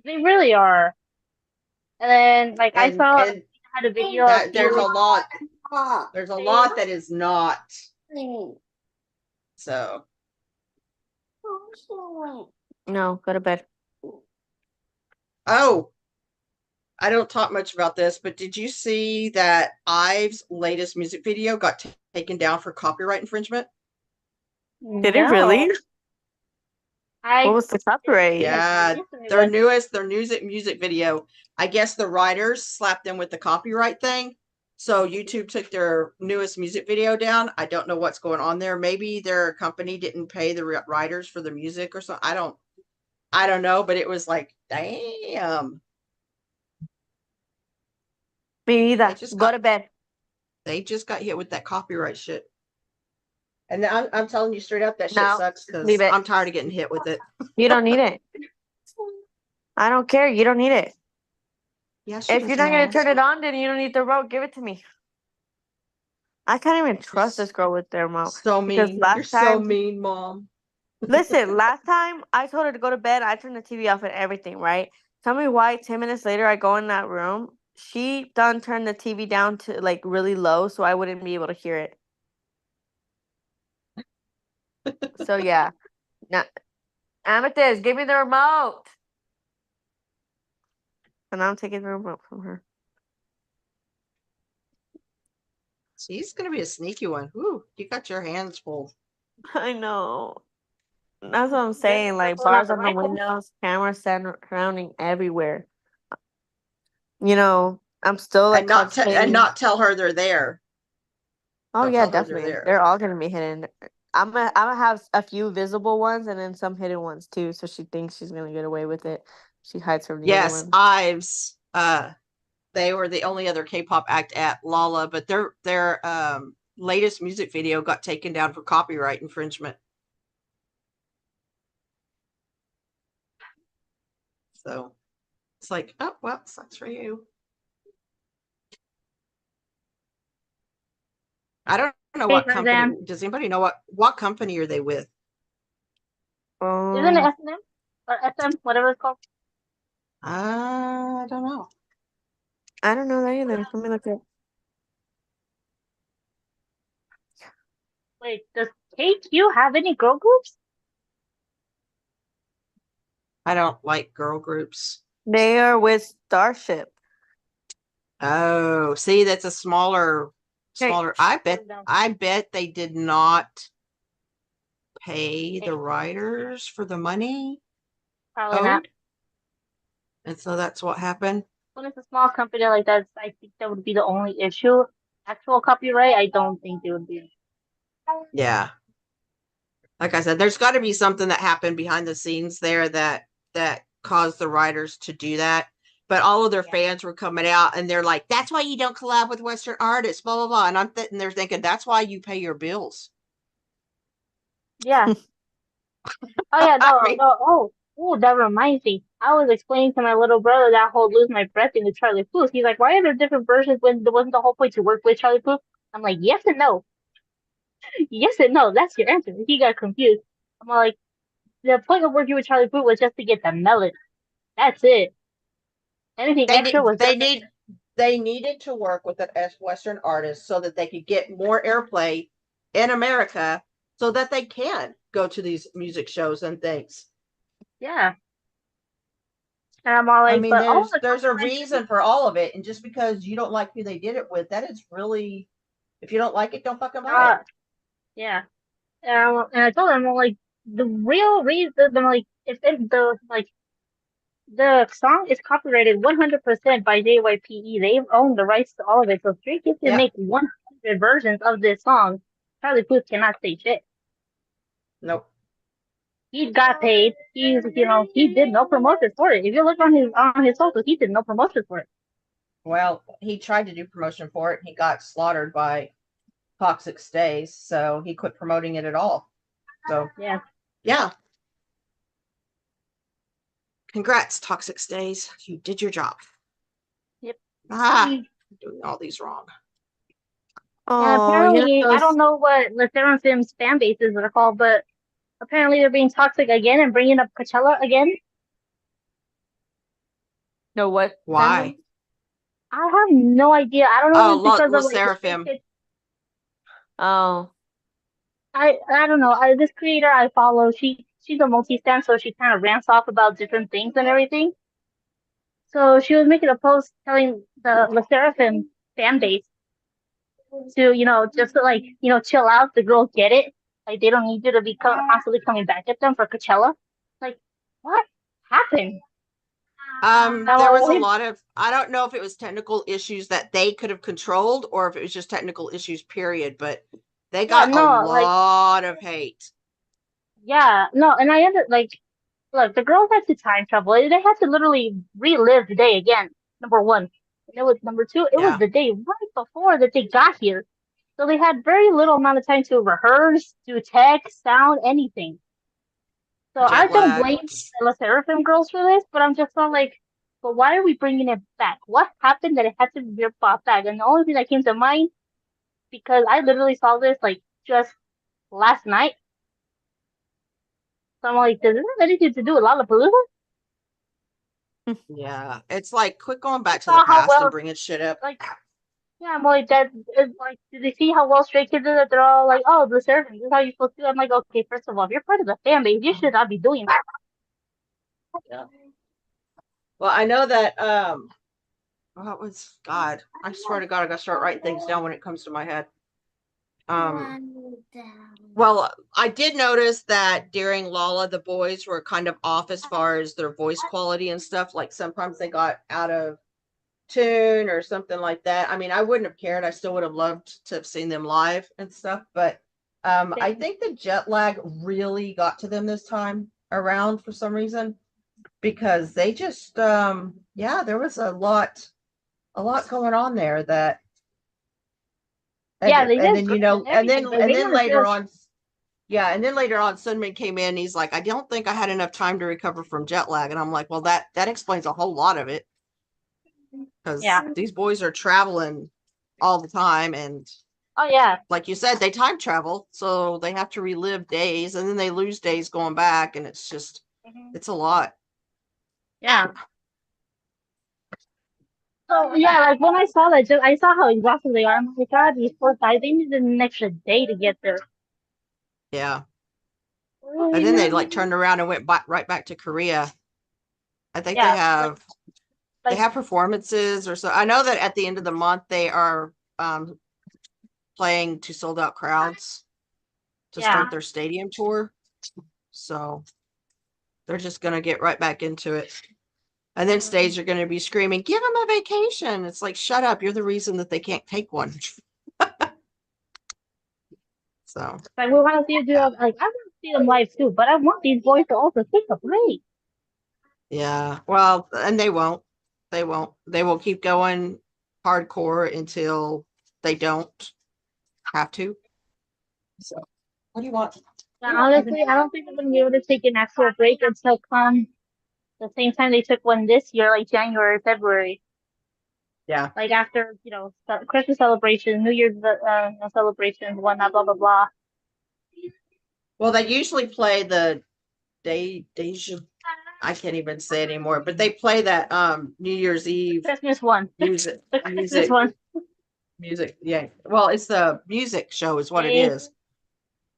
they really are. And then, like, I And saw had a video of that there's a you. lot that is not. So No, go to bed. oh, I don't talk much about this, but did you see that Ives' latest music video got taken down for copyright infringement? Did it really? No. What was the copyright? Yeah, Recently their was- their music video. I guess the writers slapped them with the copyright thing. So YouTube took their newest music video down. I don't know what's going on there. Maybe their company didn't pay the writers for the music or something. I don't know, but it was like, damn. Me neither. just Go got- to bed. They just got hit with that copyright shit. And I'm telling you straight up, that shit No, sucks because leave it. I'm tired of getting hit with it. You don't need it. I don't care. You don't need it. Yeah, she If does you're not gonna now. turn it on, then you don't need the remote. Give it to me. I can't even trust this girl with the remote. So Because mean. last You're so time- mean, Mom. Listen, last time I told her to go to bed, I turned the TV off and everything, right? Tell me why 10 minutes later I go in that room. She done turned the TV down to like really low so I wouldn't be able to hear it. So yeah. Now, Amethyst, give me the remote. And I'm taking the remote from her. She's gonna be a sneaky one. Ooh, you got your hands full. I know. That's what I'm saying. Like pulling out bars the on the rifle. windows, cameras surrounding everywhere. You know, I'm still like And not tell her they're there. Oh don't yeah, tell her they're definitely. there. They're all gonna be hidden. I'm gonna have a few visible ones and then some hidden ones too. So she thinks she's gonna get away with it. She hides from the other Yes, ones. Ives. They were the only other K-pop act at Lolla, but their latest music video got taken down for copyright infringement. So it's like, oh well, sucks for you. I don't know what Hey, company. Tarzan. Does anybody know what company are they with? Isn't it S&M? Or SM, whatever it's called? I don't know. I don't know that either. Let me look at. Wait, does KQ have any girl groups? I don't like girl groups. They are with Starship. Oh, see, that's a smaller. Hey. I bet they did not pay the writers for the money. Probably not. And so that's what happened. When it's a small company like that, I think that would be the only issue. Actual copyright, I don't think it would be. Yeah. Like I said, there's got to be something that happened behind the scenes there that caused the writers to do that. But all of their fans were coming out and they're like, that's why you don't collab with Western artists, blah, blah, blah. And I'm sitting there thinking, that's why you pay your bills. Yeah. Oh yeah, no. Oh, that reminds me. I was explaining to my little brother that whole "Lose My Breath" thing to Charlie Puth. He's like, "Why are there different versions when there wasn't the whole point to work with Charlie Puth?" I'm like, "Yes and no. Yes and no. That's your answer." He got confused. I'm like, "The point of working with Charlie Puth was just to get the melody. That's it. Anything extra was they needed to work with an Western artist so that they could get more airplay in America so that they can go to these music shows and things. Yeah. And I'm all I like, mean, but all there's the a reason for all of it, and just because you don't like who they did it with, that is really, if you don't like it, don't fucking buy it. yeah. And I told them, I'm like, the real reason, I'm like, if the song is copyrighted 100% by JYPE. They own the rights to all of it. So Stray Kids can Yeah. make 100 versions of this song. Charlie Puth cannot say shit. Nope. He got paid. He did no promotion for it. If you look on his socials, he did no promotion for it. Well, he tried to do promotion for it. He got slaughtered by Toxic Stays, so he quit promoting it at all. So yeah. Congrats, Toxic Stays. You did your job. Yep. I'm doing all these wrong. And apparently, I don't know what Le Sserafim's fan bases are called, but apparently they're being toxic again and bringing up Coachella again. No, what? Why? I have no idea. I don't know if it's because Le of like Sserafim. Oh. I don't know. This creator I follow, she's a multi-stan, so she kind of rants off about different things and everything. So she was making a post telling the Le Sserafim fan base to, just to, like, chill out. The girls get it. Like, they don't need you to be constantly coming back at them for Coachella. Like, what happened? There was a lot of, I don't know if it was technical issues that they could have controlled or if it was just technical issues, period, but they got a lot of hate. Yeah, no, and I ended look, the girls had to time travel. They had to literally relive the day again. Number one, and it was number two. It was the day right before that they got here, so they had very little amount of time to rehearse, do tech, sound, anything. So I don't blame the Le Sserafim girls for this, but I'm just not like, but why are we bringing it back? What happened that it had to be brought back? And the only thing that came to mind, because I literally saw this like just last night. So I'm like, does this have anything to do with Lollapalooza? Yeah, it's like, quit going back to the past and bringing shit up. Like, yeah, I'm like, that is like, did they see how well Stray Kids did it? They're all like, oh, the service, this is how you're supposed to do it. I'm like, okay, first of all, if you're part of the fan base, you should not be doing that. Yeah. Well, I know that, what was, God, I swear to God, I gotta start writing things down when it comes to my head. Well, I did notice that during Lolla, the boys were kind of off as far as their voice quality and stuff. Like sometimes they got out of tune or something like that. I mean, I wouldn't have cared. I still would have loved to have seen them live and stuff. But I think the jet lag really got to them this time around for some reason, because they just, there was a lot going on there that. And then later on, Sunmin came in. He's like, I don't think I had enough time to recover from jet lag, and I'm like, well, that explains a whole lot of it, because these boys are traveling all the time, and like you said, they time travel, so they have to relive days, and then they lose days going back, and it's just, it's a lot. Yeah. So like when I saw that, I saw how exhausted they are. I'm like, God, these poor guys, they needed an extra day to get there. Yeah. And then they like turned around and went right back to Korea. I think they have performances or so. I know that at the end of the month they are playing to sold out crowds to start their stadium tour. So they're just gonna get right back into it. And then stage are going to be screaming, give them a vacation. It's like, shut up. You're the reason that they can't take one. So. Like, we want to see you do, like, I want to see them live too, but I want these boys to also take a break. Yeah. Well, and they won't. They won't. They will keep going hardcore until they don't have to. So, what do you want? Yeah, honestly, I don't think they're going to be able to take an actual break until the same time they took one this year, like January, February. Yeah. Like after, Christmas celebrations, New Year's celebrations, whatnot, blah, blah, blah. Well, they usually play the Deja. I can't even say it anymore, but they play that New Year's Eve Christmas one. Music. The Christmas one. Music. Yeah. Well, it's the music show is what it is.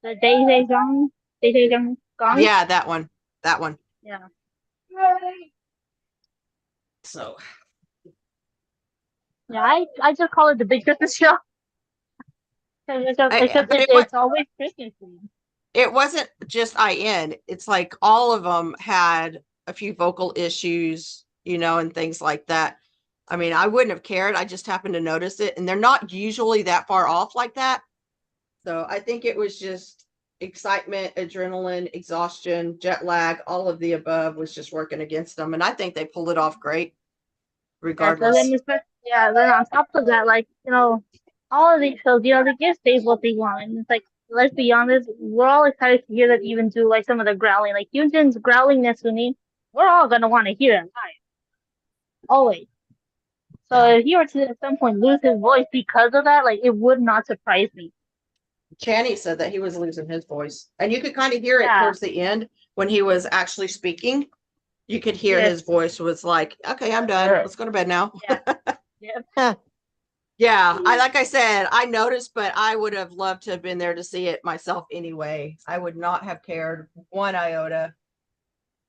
The Day Gong, Day Gong. Yeah, that one. That one. Yeah. So Yeah, I just call it the Big Christmas Show. 'Cause but it's always Christmas themed. it wasn't just IN. It's like all of them had a few vocal issues, and things like that. I mean, I wouldn't have cared. I just happened to notice it, and they're not usually that far off like that. So I think it was just excitement, adrenaline, exhaustion, jet lag, all of the above was just working against them. And I think they pulled it off great, Yeah, so regardless. then on top of that, like, all of these shows, they give Dave what they want. And it's like, let's be honest, we're all excited to hear that even do like some of the growling. Like Yunjin's growling Nesuni, we're all gonna want to hear it live. Always. So Yeah. if he were to at some point lose his voice because of that, like it would not surprise me. Channy said that he was losing his voice. And you could kind of hear it Yeah. towards the end when he was actually speaking. You could hear Yes. his voice was like, okay, I'm done. Sure. Let's go to bed now. Yep. Yeah, like I said, I noticed, but I would have loved to have been there to see it myself anyway. I would not have cared one iota.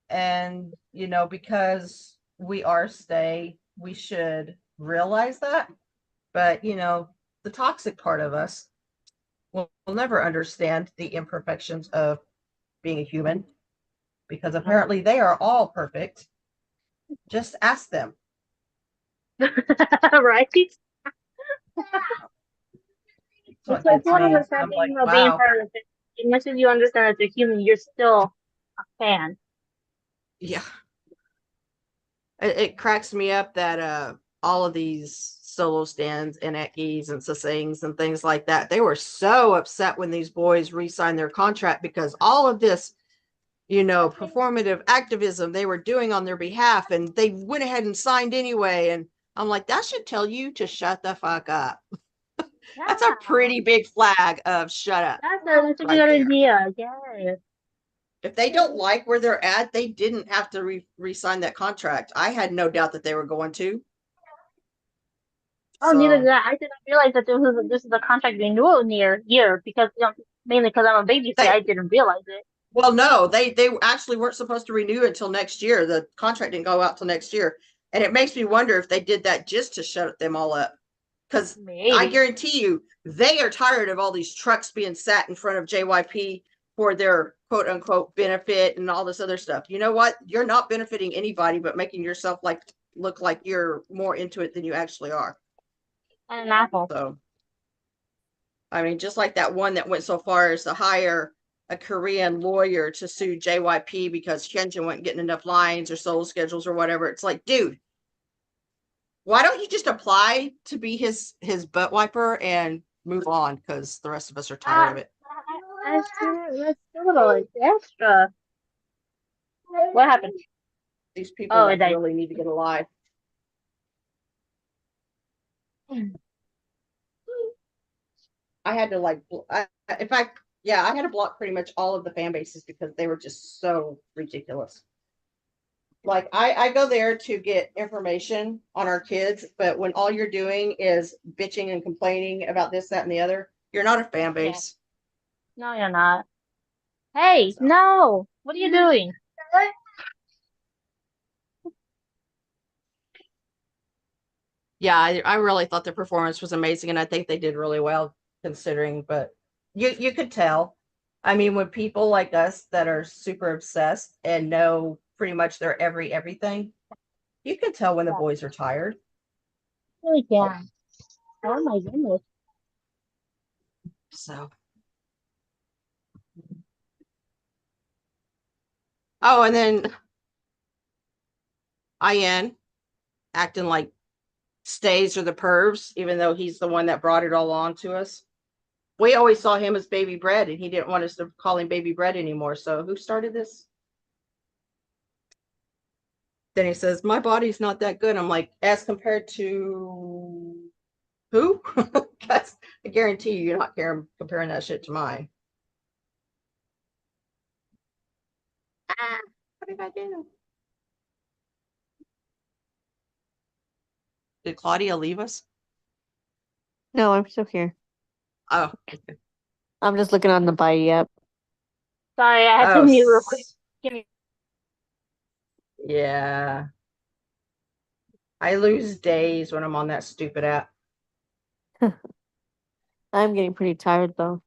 And, because we are stay, we should realize that. But, the toxic part of us will never understand the imperfections of being a human because apparently they are all perfect. Just ask them. Right? So It's one of the sad I'm things like, about being wow. part of it. As much as you understand that they're human, you're still a fan. Yeah. It cracks me up that all of these solo stands and Ekis and Sasangs and things like that, they were so upset when these boys re-signed their contract because all of this, performative activism they were doing on their behalf, and they went ahead and signed anyway. And I'm like, that should tell you to shut the fuck up. That's a pretty big flag of shut up. That's a right good there. idea. Yeah. If they don't like where they're at, they didn't have to re-sign that contract. I had no doubt that they were going to. Oh, neither did I. I didn't realize that this is a contract renewal year because mainly because I'm a baby, so They, I didn't realize it. well, no, they actually weren't supposed to renew until next year. The contract didn't go out till next year, and it makes me wonder if they did that just to shut them all up. Because I Maybe. guarantee you, they are tired of all these trucks being sat in front of JYP for their quote unquote benefit and all this other stuff. You know what? You're not benefiting anybody, but making yourself look like you're more into it than you actually are. And an apple. So, I mean, just like that one that went so far as to hire a Korean lawyer to sue JYP because Hyunjin wasn't getting enough lines or solo schedules or whatever. It's like, dude, why don't you just apply to be his butt wiper and move on? Because the rest of us are tired of it. That's totally extra. What happened? These people Oh, it died. really need to get alive. I had to I had to block pretty much all of the fan bases because they were just so ridiculous. Like I go there to get information on our kids, but when all you're doing is bitching and complaining about this, that, and the other, you're not a fan base. No, you're not. Hey, no! What are you doing? Yeah, I really thought the performance was amazing, and I think they did really well considering. But you could tell. I mean, when people like us that are super obsessed and know pretty much their everything, you can tell when the boys are tired. Really can. Oh my goodness. So. Oh, and then IN acting like Stays or the pervs, even though he's the one that brought it all on to us. We always saw him as Baby Bread, and he didn't want us to call him Baby Bread anymore. So who started this? Then he says, my body's not that good. I'm like, as compared to who? Because I guarantee you, you're not comparing that shit to mine. What did I do? Did Claudia leave us? No, I'm still here. Oh, okay. I'm just looking on the Body app. Sorry, I had to Oh, mute real quick. Give me. yeah. I lose days when I'm on that stupid app. I'm getting pretty tired though.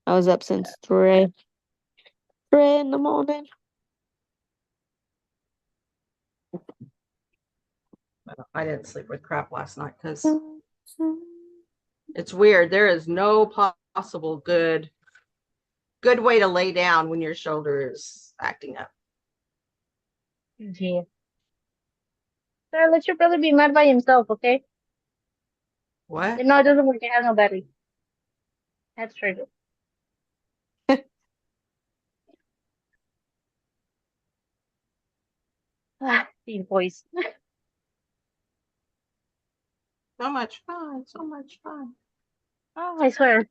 I was up since 3 in the morning. I didn't sleep with crap last night because it's weird. There is no possible good way to lay down when your shoulder is acting up. Yeah. Sir, let your brother be mad by himself, okay? What? No, it doesn't work. It has no battery. That's true. These boys. So much fun. So much fun. Oh, I swear.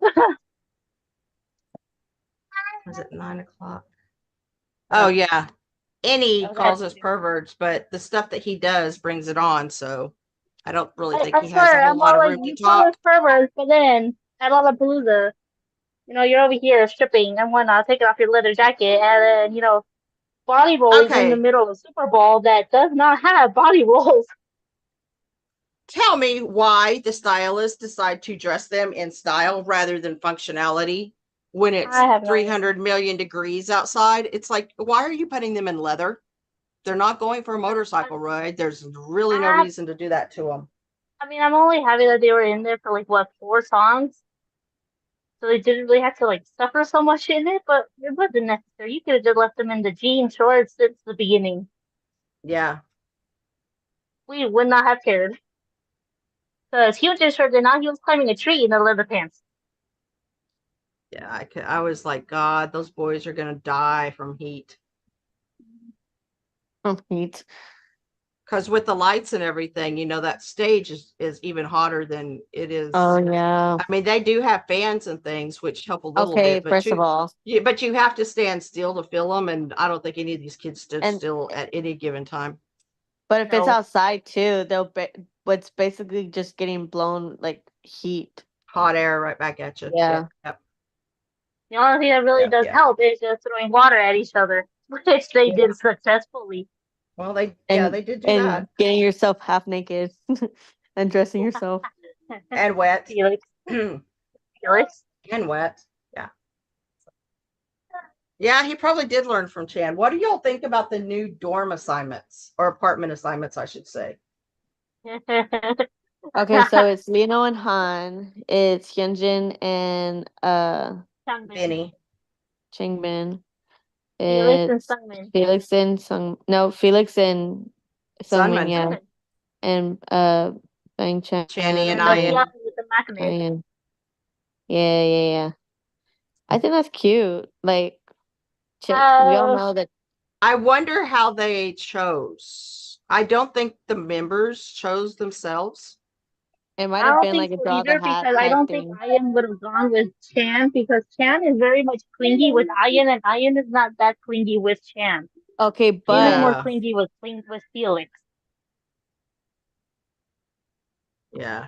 Was it 9 o'clock? Oh yeah. Any Okay. calls us perverts, but the stuff that he does brings it on. So I don't really think I he has swear, a whole I'm lot all of like, room to you call us talk. perverts, but then at Lollapalooza, you're over here stripping and whatnot, taking off your leather jacket, and then, body rolls in the Okay. middle of Super Bowl that does not have body rolls. Tell me why the stylists decide to dress them in style rather than functionality when it's I have no 300 million degrees outside. It's like, why are you putting them in leather? They're not going for a motorcycle ride. There's really no reason to do that to them. I mean, I'm only happy that they were in there for like what, 4 songs, so they didn't really have to like suffer so much in it. But it wasn't necessary. You could have just left them in the jean shorts since the beginning. Yeah. We would not have cared. Because he was just short, and now he was climbing a tree in the leather pants. Yeah. I was like, God, those boys are going to die from heat. From heat. Because with the lights and everything, that stage is even hotter than it is. Oh yeah. I mean, they do have fans and things which help a little Okay, bit. But first of all. but you have to stand still to feel them, and I don't think any of these kids stood And- still at any given time. But if it's No. outside too, it's basically just getting blown like heat. Hot air right back at you. Yeah. Yep. The only thing that really Yeah, does yeah. help is just throwing water at each other, which they did successfully. Well, they And did do and that. getting yourself half naked and dressing yourself. And wet. Felix. Felix. And wet. Yeah. Yeah, he probably did learn from Chan. What do y'all think about the new dorm assignments or apartment assignments, I should say? Okay, so it's Lino and Han. It's Hyunjin and Benny. Changbin. Felix and It's Sungmin. Felix and Felix and Sungmin, Sunman. yeah. And Bang Chan. Channy and And the Ian. blonde with the magnet. Ian. Yeah. I think that's cute. Like, we all know that. I wonder how they chose. I don't think the members chose themselves. It might I have don't been think like a so draw the either, hat because I type don't thing. think Ian would have gone with Chan, because Chan is very much clingy with Ian, and Ian is not that clingy with Chan. Okay, Ian is but more clingy with Felix. Yeah.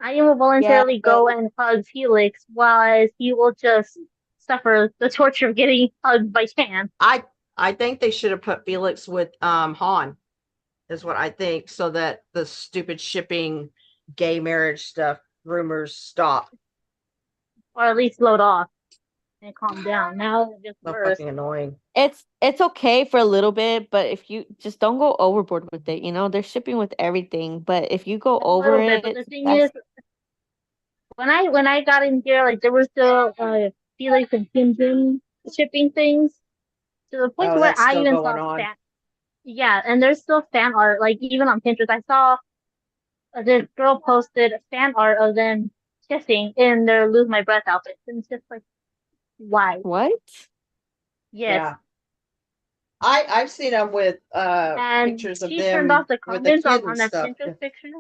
Ian will voluntarily go and hug Felix, while he will just suffer the torture of getting hugged by Chan. I think they should have put Felix with Han, is what I think, so that the stupid shipping gay marriage stuff rumors stop. Or at least load off and calm down. Now it's just So worse. fucking annoying. it's okay for a little bit, but if you just don't go overboard with it, they're shipping with everything. But if you go A over little bit, it, but the thing is, when I got in here, like there was still Felix and Kim Jin shipping things to the point Oh, where that's I still even going saw on. fan. Yeah, and there's still fan art. Like even on Pinterest, I saw this girl posted fan art of them kissing in their "Lose My Breath" outfits, and it's just like, why? what? Yes. Yeah. I've seen them with And pictures of she them turned off the with the comments kid on and that stuff. Pinterest picture.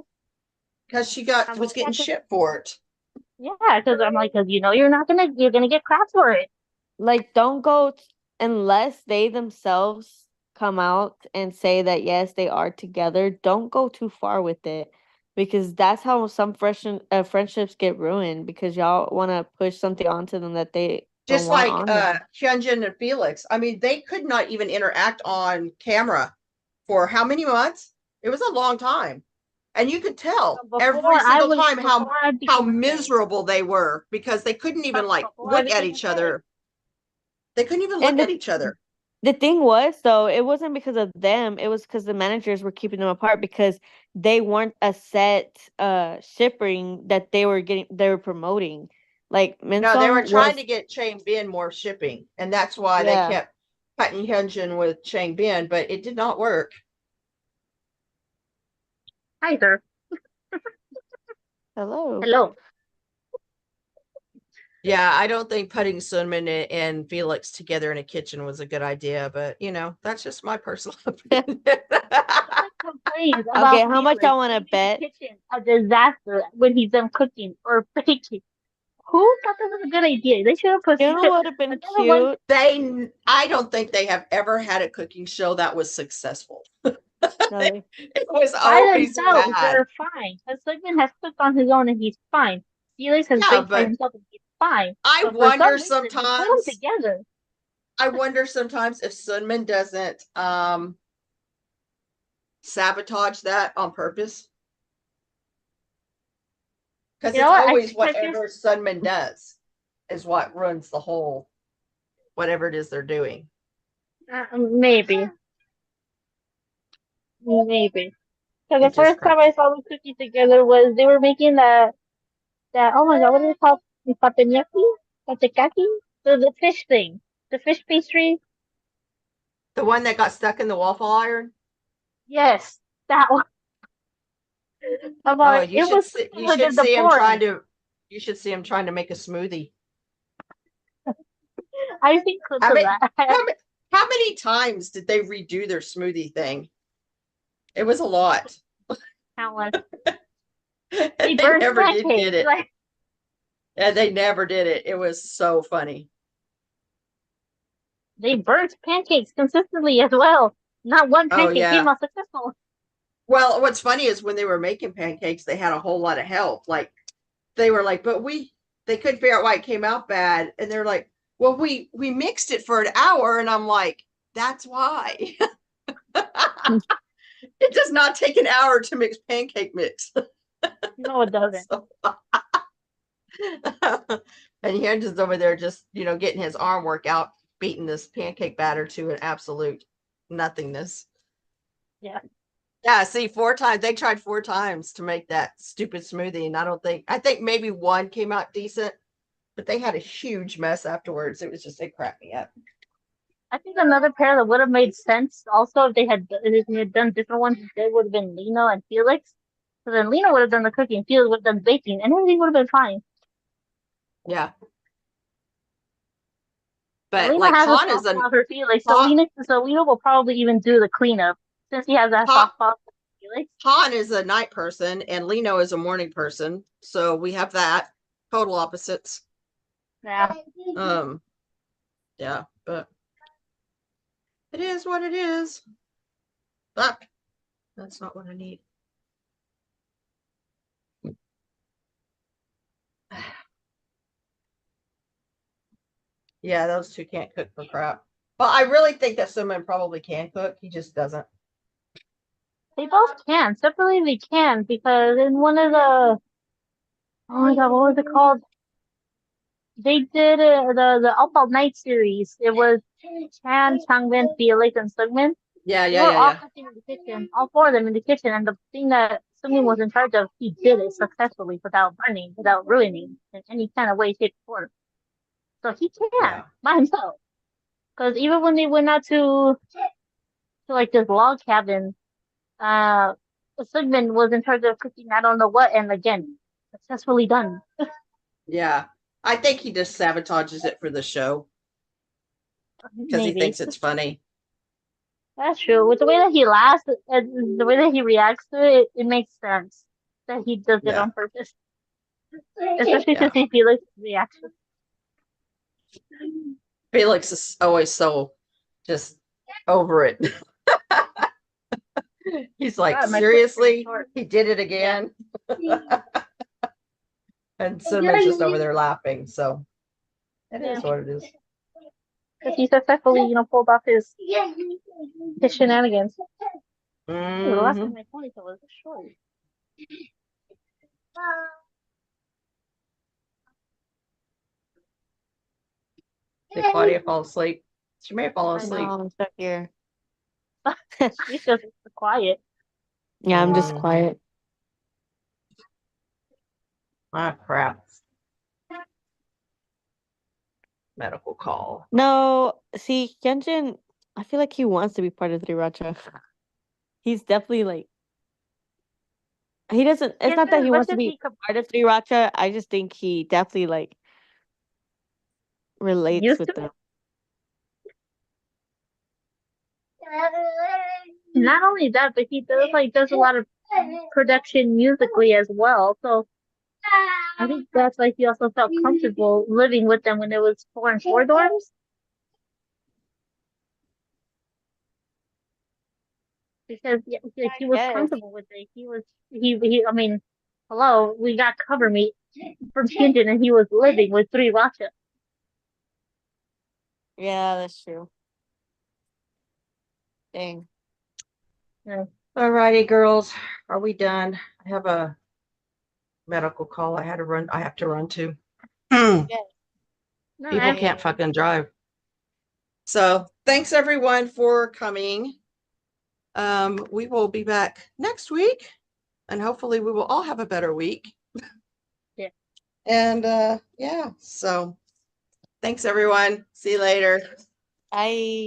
Because she I'm was like, getting yeah, shit for it. Yeah, because I'm like, because you're gonna get crap for it. Like, don't go unless they themselves come out and say that yes, they are together. Don't go too far with it. because that's how some friendships get ruined because y'all want to push something onto them that they don't Just want like on them. Hyunjin and Felix. I mean, they could not even interact on camera for how many months? It was a long time. And you could tell every single time how miserable they were because they couldn't even like look at each other. They couldn't even look at each other. The thing was, though, it wasn't because of them. It was because the managers were keeping them apart because they weren't a set shipping that they were promoting. Like No, they were Minsung trying was, to get Chang Bin more shipping, and that's why they yeah. kept cutting Hyunjin with Chang Bin, but it did not work. Hi there. Hello. Hello. Yeah, I don't think putting Sunmin and Felix together in a kitchen was a good idea, but you know, that's just my personal opinion. Complains Okay, about how much Felix y'all want to making bet? the kitchen a disaster when he's done cooking or baking. Who thought that was a good idea? They should have put You know what would have been another one. cute? I don't think they have ever had a cooking show that was successful. No, It was By always themselves, bad. they're fine. Because Sigmund has cooked on his own and he's fine. Felix has Yeah, baked by but himself and he's fine. I But for some wonder reason, they put them sometimes together. I wonder sometimes if Sunmin doesn't sabotage that on purpose. Because You it's know what? I always think that's whatever Sunmin does is what runs the whole whatever it is they're doing. Maybe. Maybe. So the It just first time I saw them cooking together was they were making that oh my god, what is it called? Patenyaki? Patekaki? The fish thing. The fish pastry? the one that got stuck in the waffle iron. Yes. That one. I'm Oh, like, you it should was see, you like should the see him porn. you should see him trying to make a smoothie. I've seen clips How of many, that. how many times did they redo their smoothie thing? It was a lot. Countless. And They they burnt never did get pancakes. it. Like, And they never did it. It was so funny. they burnt pancakes consistently as well. Not one Oh pancake came yeah. out successful. Well, what's funny is when they were making pancakes, they had a whole lot of help. Like they were like, but they couldn't figure out why it came out bad. And they're like, well, we mixed it for an hour. And I'm like, that's why. It does not take an hour to mix pancake mix. No, it doesn't. So, and he's just over there just, getting his arm workout, beating this pancake batter to an absolute nothingness. Yeah. Yeah, see, 4 times. They tried 4 times to make that stupid smoothie. And I think maybe one came out decent, but they had a huge mess afterwards. It was just, they cracked me up. I think another pair that would have made sense also if they had done different ones, they would have been Lino and Felix. So then Lino would have done the cooking, Felix would have done baking, and everything would have been fine. Yeah. But But Lino like has a Han is soft a spot for Felix, so Lino will probably even do the cleanup since he has that soft spot for Felix. Han is a night person and Lino is a morning person. So we have that. Total opposites. Yeah. Yeah, but it is what it is. Fuck. That's not what I need. Yeah, those two can't cook for crap. Well, I really think that someone probably can cook. He just doesn't. They both can. Separately they can, because in one of the oh my god, what was it called? They did the Up All Night series. It was Chan, Changbin, Felix, and Sungmin. Yeah, They were all yeah. cooking in the kitchen, all 4 of them in the kitchen, and the thing that Sungmin was in charge of, he did it successfully without burning, without ruining in any kind of way, shape, or form. So he can Yeah. by himself. Because even when they went out to like this log cabin, Sungmin was in charge of cooking I don't know what, and again, successfully done. Yeah. I think he just sabotages it for the show because he Maybe. thinks it's funny. That's true. With the way that he laughs and the way that he reacts to it, it makes sense that he does it Yeah. on purpose. Especially Yeah. to see Felix's reaction. Felix is always so just over it. He's like, God, my seriously? foot's short. He did it again? And Cinema's just over there laughing. So it is Yeah. what it is. Because he successfully, pulled off his shenanigans. Ooh, the last Mhm. time my ponytail was short. Did Claudia fall asleep? She may have fallen I asleep. know, I'm stuck here. She's just quiet. Yeah, I'm just Mm. quiet. Ah, crap. Medical call. No, see, Hyunjin, I feel like he wants to be part of Sriracha. He's definitely like he doesn't. It's not that he wants to be part of Sriracha. I just think he definitely like relates Used with to them. Not only that, but he does a lot of production musically as well. So I think that's why he also felt comfortable living with them when it was 4-and-4 dorms. Because he was Yes. comfortable with it. He I mean, hello, we got cover meat from Shinjin and he was living with 3 Racha. Yeah, that's true. Dang. Yeah. All righty, girls. Are we done? I have a medical call I have to run to. No, People I- can't fucking drive. So thanks everyone for coming. We will be back next week and hopefully we will all have a better week. Yeah. And yeah, so thanks everyone. See you later. Bye.